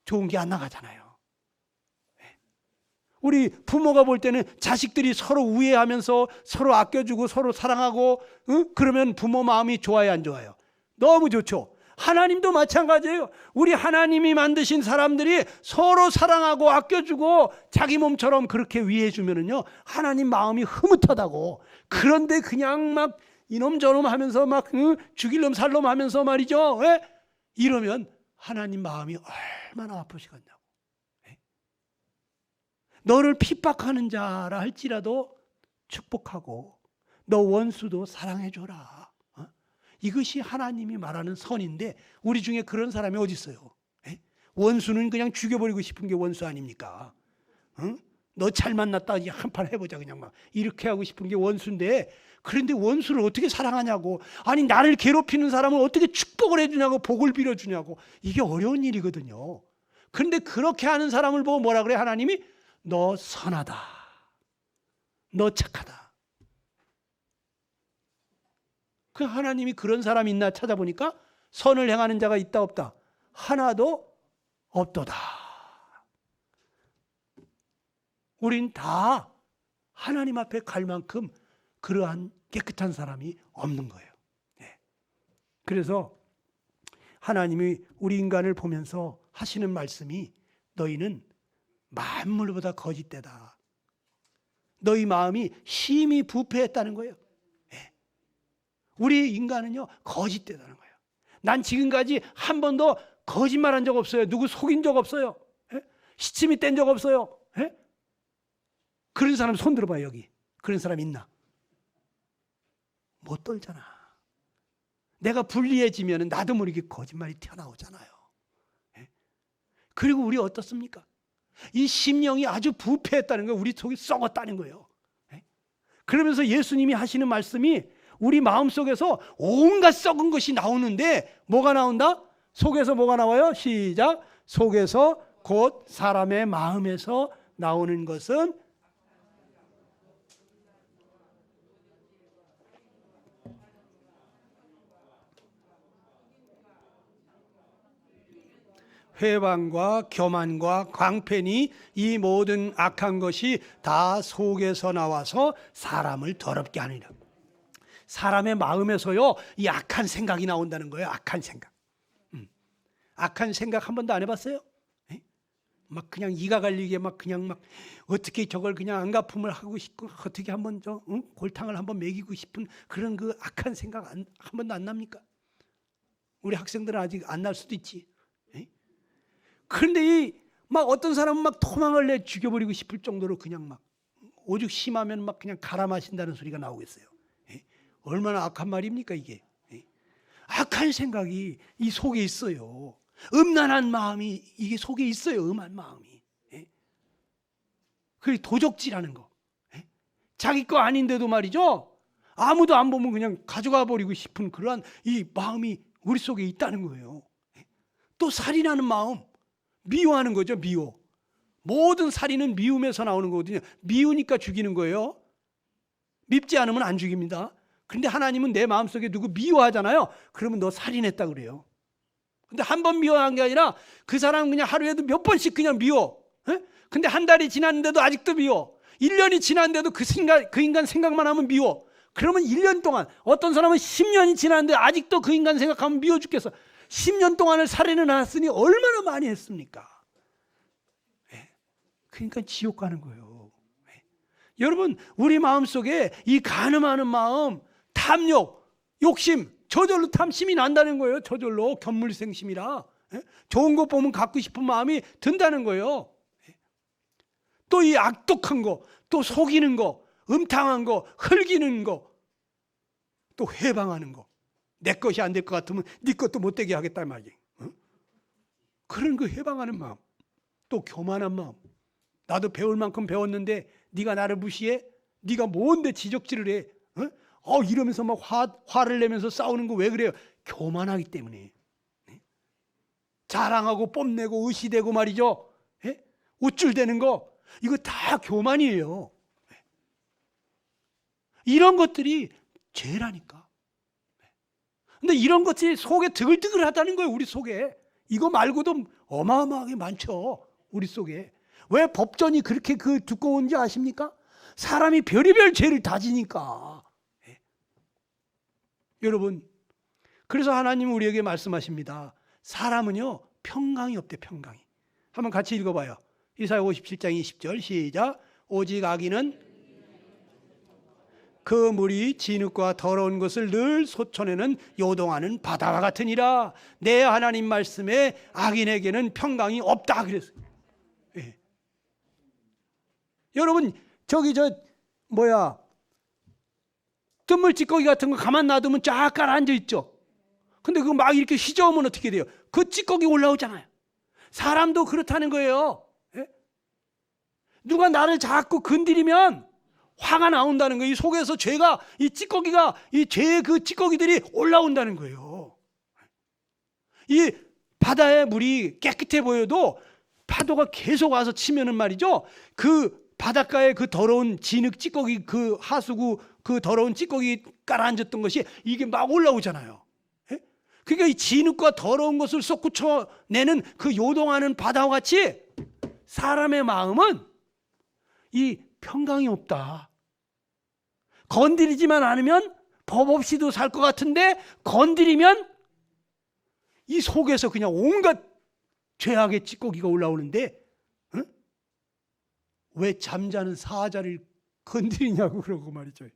좋은 게 안 나가잖아요. 우리 부모가 볼 때는 자식들이 서로 우애하면서 서로 아껴주고 서로 사랑하고 그러면 부모 마음이 좋아요, 안 좋아요? 너무 좋죠. 하나님도 마찬가지예요. 우리 하나님이 만드신 사람들이 서로 사랑하고 아껴주고 자기 몸처럼 그렇게 위해주면은요, 하나님 마음이 흐뭇하다고. 그런데 그냥 막 이놈 저놈 하면서 막 죽일 놈 살 놈 하면서 말이죠. 이러면 하나님 마음이 얼마나 아프시겠냐고. 너를 핍박하는 자라 할지라도 축복하고 너 원수도 사랑해줘라. 이것이 하나님이 말하는 선인데 우리 중에 그런 사람이 어디 있어요? 원수는 그냥 죽여버리고 싶은 게 원수 아닙니까? 너 잘 만났다, 한판 해보자, 그냥 막 이렇게 하고 싶은 게 원수인데, 그런데 원수를 어떻게 사랑하냐고. 아니, 나를 괴롭히는 사람을 어떻게 축복을 해주냐고, 복을 빌어주냐고. 이게 어려운 일이거든요. 그런데 그렇게 하는 사람을 보고 뭐라 그래? 하나님이 너 선하다, 너 착하다. 그 하나님이 그런 사람이 있나 찾아보니까 선을 행하는 자가 있다 없다? 하나도 없도다. 우린 다 하나님 앞에 갈 만큼 그러한 깨끗한 사람이 없는 거예요. 그래서 하나님이 우리 인간을 보면서 하시는 말씀이 너희는 만물보다 거짓되다. 너희 마음이 심히 부패했다는 거예요. 우리 인간은요, 거짓되다는 거예요. 난 지금까지 한 번도 거짓말한 적 없어요. 누구 속인 적 없어요. 시침이 뗀 적 없어요. 그런 사람 손 들어봐요. 여기 그런 사람 있나? 못 떨잖아. 내가 불리해지면 나도 모르게 거짓말이 튀어나오잖아요. 그리고 우리 어떻습니까? 이 심령이 아주 부패했다는 거예요. 우리 속이 썩었다는 거예요. 그러면서 예수님이 하시는 말씀이 우리 마음속에서 온갖 썩은 것이 나오는데 뭐가 나온다? 속에서 뭐가 나와요? 시작. 속에서 곧 사람의 마음에서 나오는 것은 회방과 교만과 광팬이, 이 모든 악한 것이 다 속에서 나와서 사람을 더럽게 하느니라. 사람의 마음에서요, 이 악한 생각이 나온다는 거예요. 악한 생각. 악한 생각 한 번도 안 해봤어요? 막 그냥 이가 갈리게 막 그냥 막 어떻게 저걸 그냥 안가품을 하고 싶고 어떻게 한번 골탕을 한번 먹이고 싶은 그런 그 악한 생각 한 번도 안 납니까? 우리 학생들은 아직 안 날 수도 있지. 그런데 막 어떤 사람은 막 토막을 내 죽여버리고 싶을 정도로 그냥 막 오죽 심하면 막 그냥 갈아 마신다는 소리가 나오고 있어요. 얼마나 악한 말입니까 이게? 악한 생각이 이 속에 있어요. 음란한 마음이 이게 속에 있어요. 음한 마음이. 그게 도적질하는 거. 자기 거 아닌데도 말이죠. 아무도 안 보면 그냥 가져가 버리고 싶은 그러한 이 마음이 우리 속에 있다는 거예요. 또 살인하는 마음, 미워하는 거죠. 미워. 모든 살인은 미움에서 나오는 거거든요. 미우니까 죽이는 거예요. 밉지 않으면 안 죽입니다. 그런데 하나님은 내 마음속에 누구 미워하잖아요. 그러면 너 살인했다 그래요. 근데 한 번 미워한 게 아니라 그 사람 그냥 하루에도 몇 번씩 그냥 미워. 근데 한 달이 지났는데도 아직도 미워. 1년이 지났는데도 그 인간 생각만 하면 미워. 그러면 1년 동안, 어떤 사람은 10년이 지났는데 아직도 그 인간 생각하면 미워 죽겠어. 10년 동안을 살인을 했으니 얼마나 많이 했습니까? 그러니까 지옥 가는 거예요. 여러분, 우리 마음속에 이 간음하는 마음, 탐욕, 욕심, 저절로 탐심이 난다는 거예요. 저절로 견물생심이라. 좋은 것 보면 갖고 싶은 마음이 든다는 거예요. 또 이 악독한 거, 또 속이는 거, 음탕한 거, 흘기는 거, 또 회방하는 거. 내 것이 안 될 것 같으면 네 것도 못 되게 하겠다 말이에요. 그런 그 회방하는 마음, 또 교만한 마음. 나도 배울 만큼 배웠는데 네가 나를 무시해? 네가 뭔데 지적질을 해? 이러면서 막 화를 내면서 싸우는 거 왜 그래요? 교만하기 때문에. 자랑하고 뽐내고 의시되고 말이죠. 우쭐대는 거, 이거 다 교만이에요. 이런 것들이 죄라니까. 근데 이런 것이 속에 드글드글하다는 거예요. 우리 속에. 이거 말고도 어마어마하게 많죠. 우리 속에. 왜 법전이 그렇게 두꺼운지 아십니까? 사람이 별의별 죄를 다 지니까. 여러분, 그래서 하나님은 우리에게 말씀하십니다. 사람은요, 평강이 없대. 평강이. 한번 같이 읽어봐요. 이사야 57장 20절 시작. 오직 악인은 그 물이 진흙과 더러운 것을 늘 솟쳐내는 요동하는 바다와 같으니라. 내 하나님 말씀에 악인에게는 평강이 없다 그랬어요. 여러분, 뜬물 찌꺼기 같은 거 가만 놔두면 쫙 가라앉아 있죠. 근데 그거 막 이렇게 휘저으면 어떻게 돼요? 그 찌꺼기 올라오잖아요. 사람도 그렇다는 거예요. 누가 나를 자꾸 건드리면 화가 나온다는 거예요. 이 속에서 죄가, 이 찌꺼기가, 이 죄의 그 찌꺼기들이 올라온다는 거예요. 이 바다의 물이 깨끗해 보여도 파도가 계속 와서 치면은 말이죠. 그 바닷가에 그 더러운 진흙 찌꺼기, 그 하수구, 그 더러운 찌꺼기 깔아앉았던 것이 이게 막 올라오잖아요. 그러니까 이 진흙과 더러운 것을 쏟구쳐내는 그 요동하는 바다와 같이 사람의 마음은 이 평강이 없다. 건드리지만 않으면 법 없이도 살 것 같은데 건드리면 이 속에서 그냥 온갖 죄악의 찌꺼기가 올라오는데 왜 잠자는 사자를 건드리냐고 그러고 말이죠.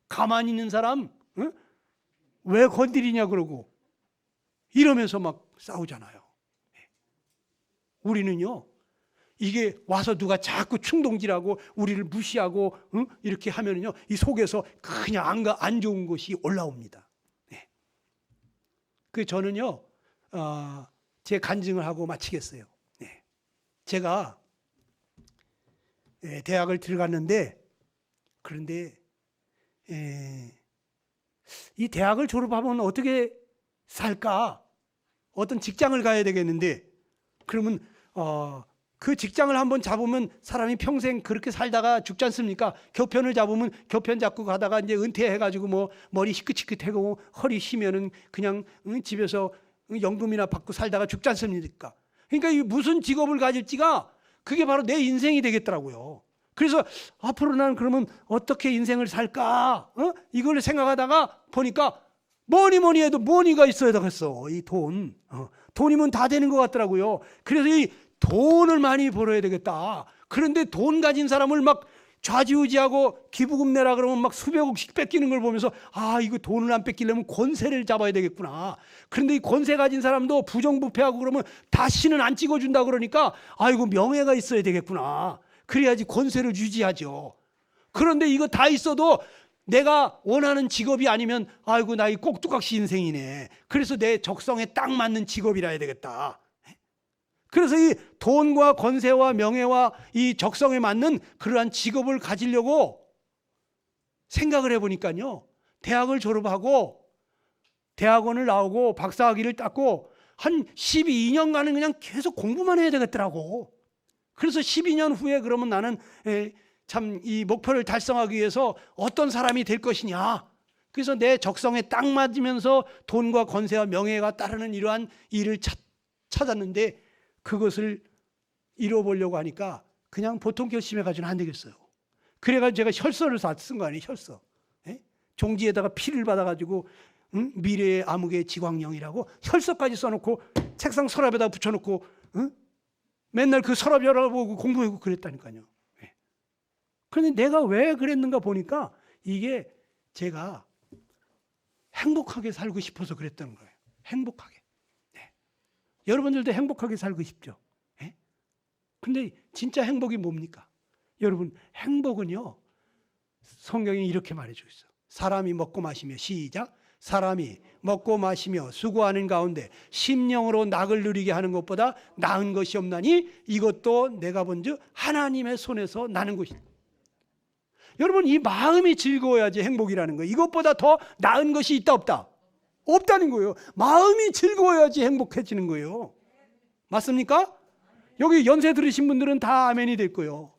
가만히 있는 사람 왜 건드리냐 그러고 이러면서 막 싸우잖아요. 우리는요, 이게 와서 누가 자꾸 충동질하고 우리를 무시하고 이렇게 하면은요, 이 속에서 그냥 안 좋은 것이 올라옵니다. 그 저는요, 제 간증을 하고 마치겠어요. 제가 대학을 들어갔는데, 그런데 이 대학을 졸업하면 어떻게 살까? 어떤 직장을 가야 되겠는데, 그러면 그 직장을 한번 잡으면 사람이 평생 그렇게 살다가 죽지 않습니까? 교편을 잡으면 교편 잡고 가다가 이제 은퇴해가지고 뭐 머리 희끗희끗하고 허리 쉬면은 그냥 집에서 연금이나 받고 살다가 죽지 않습니까? 그러니까 이 무슨 직업을 가질지가 그게 바로 내 인생이 되겠더라고요. 그래서 앞으로 나는 그러면 어떻게 인생을 살까? 이걸 생각하다가 보니까 뭐니 해도 뭐니가 있어야 되겠어. 이 돈. 돈이면 다 되는 것 같더라고요. 그래서 이 돈을 많이 벌어야 되겠다. 그런데 돈 가진 사람을 막 좌지우지하고 기부금 내라 그러면 막 수백억씩 뺏기는 걸 보면서 이거 돈을 안 뺏기려면 권세를 잡아야 되겠구나. 그런데 이 권세 가진 사람도 부정부패하고 그러면 다시는 안 찍어준다 그러니까 이거 명예가 있어야 되겠구나. 그래야지 권세를 유지하죠. 그런데 이거 다 있어도 내가 원하는 직업이 아니면 아이고 나 이 꼭두각시 인생이네. 그래서 내 적성에 딱 맞는 직업이라 해야 되겠다. 그래서 이 돈과 권세와 명예와 이 적성에 맞는 그러한 직업을 가지려고 생각을 해보니까요, 대학을 졸업하고 대학원을 나오고 박사학위를 땄고 한 12년간은 그냥 계속 공부만 해야 되겠더라고. 그래서 12년 후에 그러면 나는 참 이 목표를 달성하기 위해서 어떤 사람이 될 것이냐. 그래서 내 적성에 딱 맞으면서 돈과 권세와 명예가 따르는 이러한 일을 찾았는데 그것을 이뤄보려고 하니까 그냥 보통 결심해가지고는 안 되겠어요. 그래가지고 제가 혈서를 쓴 거 아니에요, 혈서. 종지에다가 피를 받아가지고 미래의 암흑의 지광령이라고 혈서까지 써놓고 책상 서랍에다 붙여놓고 맨날 그 서랍 열어보고 공부하고 그랬다니까요. 그런데 내가 왜 그랬는가 보니까 이게 제가 행복하게 살고 싶어서 그랬던 거예요. 행복하게. 여러분들도 행복하게 살고 싶죠? 근데 진짜 행복이 뭡니까? 여러분, 행복은요, 성경이 이렇게 말해주고 있어요. 사람이 먹고 마시며, 시작. 사람이 먹고 마시며 수고하는 가운데 심령으로 낙을 누리게 하는 것보다 나은 것이 없나니 이것도 내가 본즉 하나님의 손에서 나는 것이다. 여러분, 이 마음이 즐거워야지 행복이라는 거예요. 이것보다 더 나은 것이 있다 없다? 없다는 거예요. 마음이 즐거워야지 행복해지는 거예요. 맞습니까? 여기 연세 들으신 분들은 다 아멘이 될 거예요.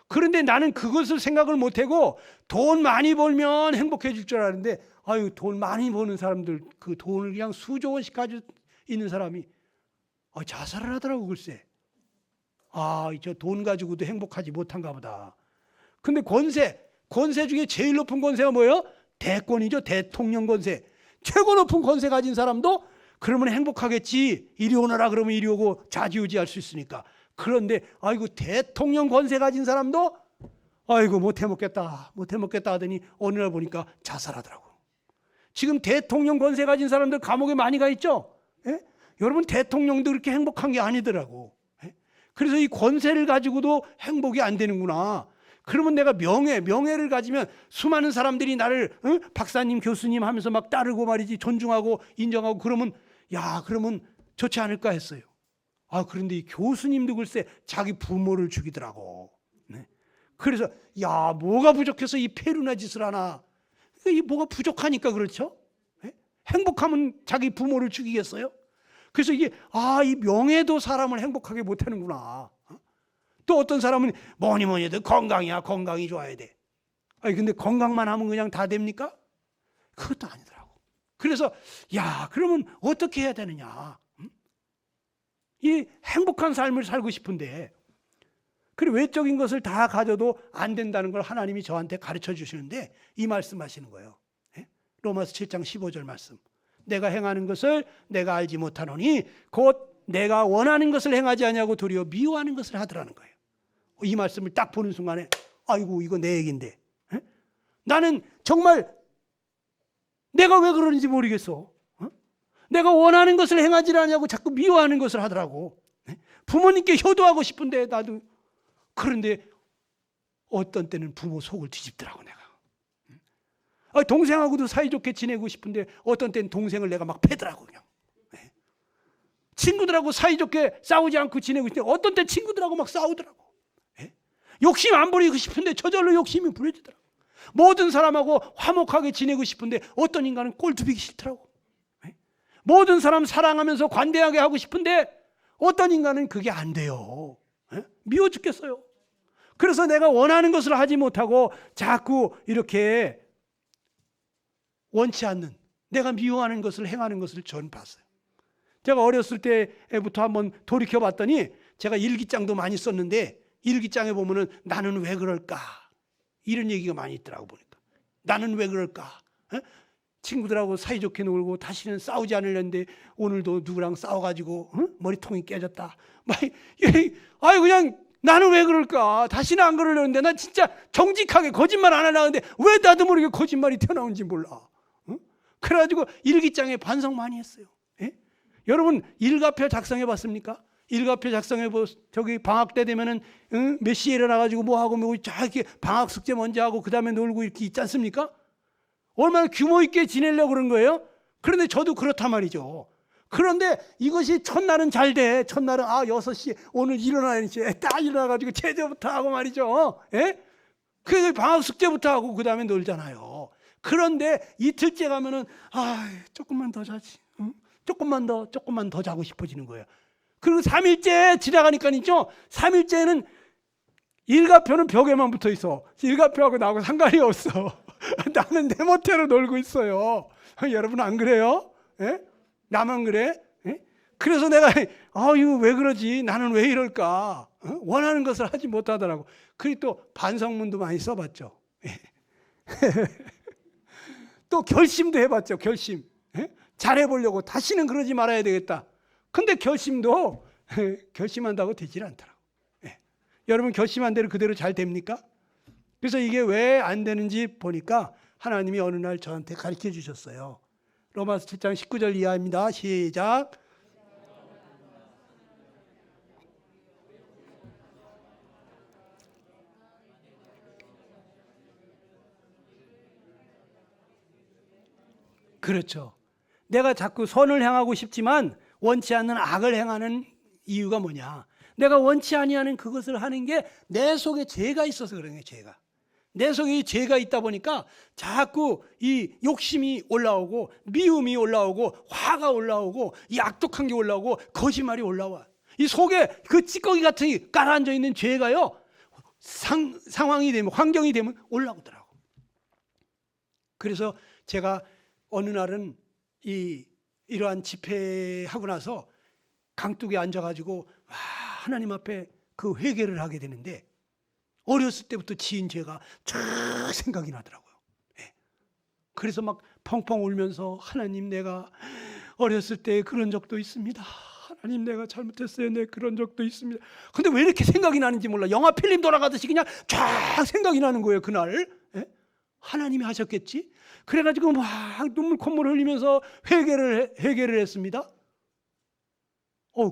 그런데 나는 그것을 생각을 못하고 돈 많이 벌면 행복해질 줄 알았는데, 아유, 돈 많이 버는 사람들, 그 돈을 그냥 수조 원씩 가지고 있는 사람이 자살을 하더라고. 글쎄, 저 돈 가지고도 행복하지 못한가 보다. 근데 권세 중에 제일 높은 권세가 뭐예요? 대권이죠. 대통령 권세. 최고 높은 권세 가진 사람도 그러면 행복하겠지. 이리 오너라 그러면 이리 오고 좌지우지할 수 있으니까. 그런데 아이고, 대통령 권세 가진 사람도 아이고 못 해먹겠다 하더니 어느 날 보니까 자살하더라고. 지금 대통령 권세 가진 사람들 감옥에 많이 가 있죠. 여러분, 대통령도 그렇게 행복한 게 아니더라고. 그래서 이 권세를 가지고도 행복이 안 되는구나. 그러면 내가 명예를 가지면 수많은 사람들이 나를 박사님, 교수님 하면서 막 따르고 말이지, 존중하고 인정하고 그러면 좋지 않을까 했어요. 그런데 이 교수님도 글쎄 자기 부모를 죽이더라고. 그래서 뭐가 부족해서 이 페루나 짓을 하나. 이 뭐가 부족하니까 그렇죠. 행복하면 자기 부모를 죽이겠어요? 그래서 이게 이 명예도 사람을 행복하게 못하는구나. 또 어떤 사람은 뭐니 해도 건강이 좋아야 돼. 근데 건강만 하면 그냥 다 됩니까? 그것도 아니더라고. 그래서 그러면 어떻게 해야 되느냐? 이 행복한 삶을 살고 싶은데, 그리고 외적인 것을 다 가져도 안 된다는 걸 하나님이 저한테 가르쳐 주시는데 이 말씀하시는 거예요. 로마서 7장 15절 말씀. 내가 행하는 것을 내가 알지 못하노니 곧 내가 원하는 것을 행하지 아니하고 도리어 미워하는 것을 하더라는 거예요. 이 말씀을 딱 보는 순간에 아이고, 이거 내 얘기인데 나는 정말 내가 왜 그러는지 모르겠어. 내가 원하는 것을 행하지 않냐고 자꾸 미워하는 것을 하더라고. 부모님께 효도하고 싶은데 나도. 그런데 어떤 때는 부모 속을 뒤집더라고 내가. 동생하고도 사이좋게 지내고 싶은데 어떤 때는 동생을 내가 막 패더라고 그냥. 친구들하고 사이좋게 싸우지 않고 지내고 있는데 어떤 때 친구들하고 막 싸우더라고. 욕심 안 부리고 싶은데 저절로 욕심이 부려지더라고. 모든 사람하고 화목하게 지내고 싶은데 어떤 인간은 꼴뚜비기 싫더라고. 모든 사람 사랑하면서 관대하게 하고 싶은데 어떤 인간은 그게 안 돼요. 미워 죽겠어요. 그래서 내가 원하는 것을 하지 못하고 자꾸 이렇게 원치 않는, 내가 미워하는 것을 행하는 것을 전 봤어요. 제가 어렸을 때부터 한번 돌이켜 봤더니 제가 일기장도 많이 썼는데 일기장에 보면은 나는 왜 그럴까 이런 얘기가 많이 있더라고. 보니까 나는 왜 그럴까. 친구들하고 사이좋게 놀고 다시는 싸우지 않으려는데 오늘도 누구랑 싸워가지고 머리통이 깨졌다. 그냥 나는 왜 그럴까. 다시는 안 그러려는데 난 진짜 정직하게 거짓말 안 하려는데 왜 나도 모르게 거짓말이 튀어나오는지 몰라. 그래가지고 일기장에 반성 많이 했어요. 여러분, 일과표 작성해 봤습니까? 일과표 작성해 저기 방학 때 되면은 몇 시에 일어나가지고 뭐 하고 뭐 이렇게 방학 숙제 먼저 하고 그 다음에 놀고 이렇게 있지 않습니까? 얼마나 규모 있게 지내려고 그런 거예요? 그런데 저도 그렇단 말이죠. 그런데 이것이 첫날은 잘 돼. 첫날은 6시 오늘 일어나야지. 딱 일어나가지고 제자부터 하고 말이죠. 그래서 방학 숙제부터 하고 그 다음에 놀잖아요. 그런데 이틀째 가면은 조금만 더 자지, 응? 조금만 더 자고 싶어지는 거예요. 그리고 3일째 지나가니까 있죠. 3일째는 일과표는 벽에만 붙어 있어. 일과표하고 나하고 상관이 없어. 나는 내 멋대로 놀고 있어요. 여러분 안 그래요? 예? 나만 그래? 예? 그래서 내가 이거 왜 그러지? 나는 왜 이럴까? 원하는 것을 하지 못하더라고. 그리고 또 반성문도 많이 써봤죠. 예. 또 결심도 해봤죠. 결심. 예? 잘해보려고 다시는 그러지 말아야 되겠다. 근데 결심도 결심한다고 되질 않더라고. 예. 여러분 결심한 대로 그대로 잘 됩니까? 그래서 이게 왜 안 되는지 보니까 하나님이 어느 날 저한테 가르쳐 주셨어요. 로마서 7장 19절 이하입니다. 시작. 그렇죠. 내가 자꾸 선을 행하고 싶지만 원치 않는 악을 행하는 이유가 뭐냐? 내가 원치 아니하는 그것을 하는 게 내 속에 죄가 있어서 그런 거예요. 죄가. 내 속에 죄가 있다 보니까 자꾸 이 욕심이 올라오고 미움이 올라오고 화가 올라오고 이 악독한 게 올라오고 거짓말이 올라와. 이 속에 그 찌꺼기 같은 깔아앉아 있는 죄가요. 상황이 되면 환경이 되면 올라오더라고. 그래서 제가 어느 날은 이러한 집회하고 나서 강둑에 앉아가지고 하나님 앞에 그 회개를 하게 되는데 어렸을 때부터 지은 죄가 쫙 생각이 나더라고요. 예. 그래서 막 펑펑 울면서 하나님 내가 어렸을 때 그런 적도 있습니다. 하나님 내가 잘못했어요. 네 그런 적도 있습니다. 근데 왜 이렇게 생각이 나는지 몰라. 영화 필름 돌아가듯이 그냥 쫙 생각이 나는 거예요. 그날. 예? 하나님이 하셨겠지? 그래가지고 막 눈물 콧물 흘리면서 회개를 했습니다.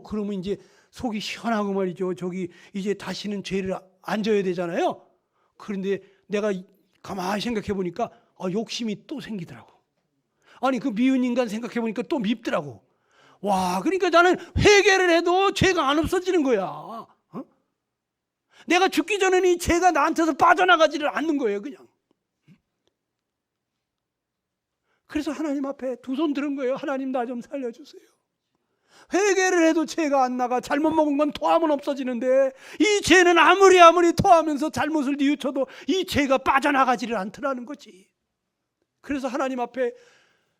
그러면 이제 속이 시원하고 말이죠. 저기 이제 다시는 죄를 안 져야 되잖아요. 그런데 내가 가만히 생각해 보니까 욕심이 또 생기더라고. 아니 그 미운 인간 생각해 보니까 또 밉더라고. 와, 그러니까 나는 회개를 해도 죄가 안 없어지는 거야. 내가 죽기 전에는 이 죄가 나한테서 빠져나가지를 않는 거예요, 그냥. 그래서 하나님 앞에 두 손 들은 거예요. 하나님 나 좀 살려주세요. 회개를 해도 죄가 안 나가. 잘못 먹은 건 토하면 없어지는데 이 죄는 아무리 토하면서 잘못을 뉘우쳐도 이 죄가 빠져나가지를 않더라는 거지. 그래서 하나님 앞에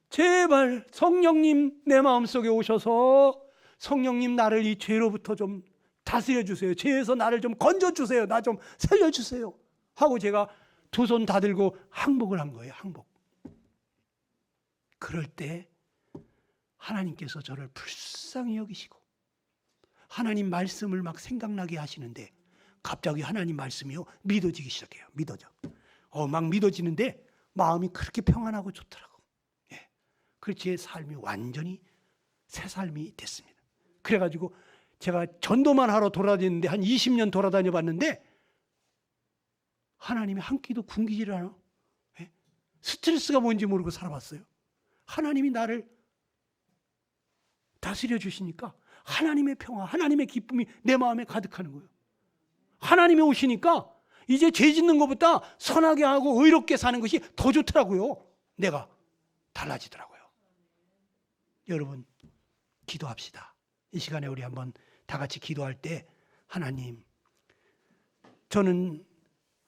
제발 성령님 내 마음속에 오셔서 성령님 나를 이 죄로부터 좀 다스려 주세요. 죄에서 나를 좀 건져 주세요. 나 좀 살려 주세요. 하고 제가 두 손 다 들고 항복을 한 거예요. 항복. 그럴 때 하나님께서 저를 불쌍히 여기시고 하나님 말씀을 막 생각나게 하시는데 갑자기 하나님 말씀이요 믿어지기 시작해요. 믿어져. 막 믿어지는데 마음이 그렇게 평안하고 좋더라고. 예. 그래서 제 삶이 완전히 새 삶이 됐습니다. 그래가지고 제가 전도만 하러 돌아다녔는데 한 20년 돌아다녀 봤는데 하나님이 한 끼도 굶기지를 않아. 예? 스트레스가 뭔지 모르고 살아봤어요. 하나님이 나를 다스려 주시니까 하나님의 평화, 하나님의 기쁨이 내 마음에 가득하는 거예요. 하나님이 오시니까 이제 죄 짓는 것보다 선하게 하고 의롭게 사는 것이 더 좋더라고요. 내가 달라지더라고요. 여러분 기도합시다. 이 시간에 우리 한번 다 같이 기도할 때 하나님 저는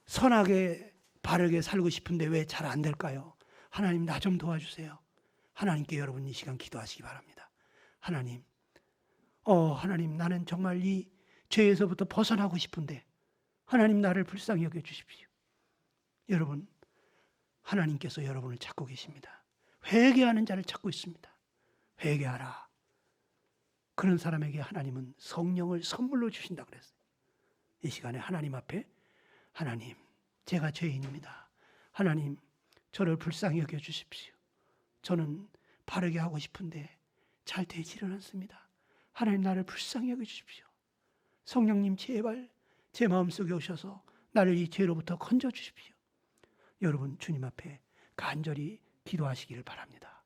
선하게 바르게 살고 싶은데 왜 잘 안 될까요? 하나님 나 좀 도와주세요. 하나님께 여러분 이 시간 기도하시기 바랍니다. 하나님, 하나님 나는 정말 이 죄에서부터 벗어나고 싶은데 하나님 나를 불쌍히 여겨 주십시오. 여러분, 하나님께서 여러분을 찾고 계십니다. 회개하는 자를 찾고 있습니다. 회개하라. 그런 사람에게 하나님은 성령을 선물로 주신다 그랬어요. 이 시간에 하나님 앞에 하나님, 제가 죄인입니다. 하나님, 저를 불쌍히 여겨 주십시오. 저는 바르게 하고 싶은데 잘 되지는 않습니다. 하나님 나를 불쌍히 여겨 주십시오. 성령님 제발 제 마음속에 오셔서 나를 이 죄로부터 건져 주십시오. 여러분 주님 앞에 간절히 기도하시기를 바랍니다.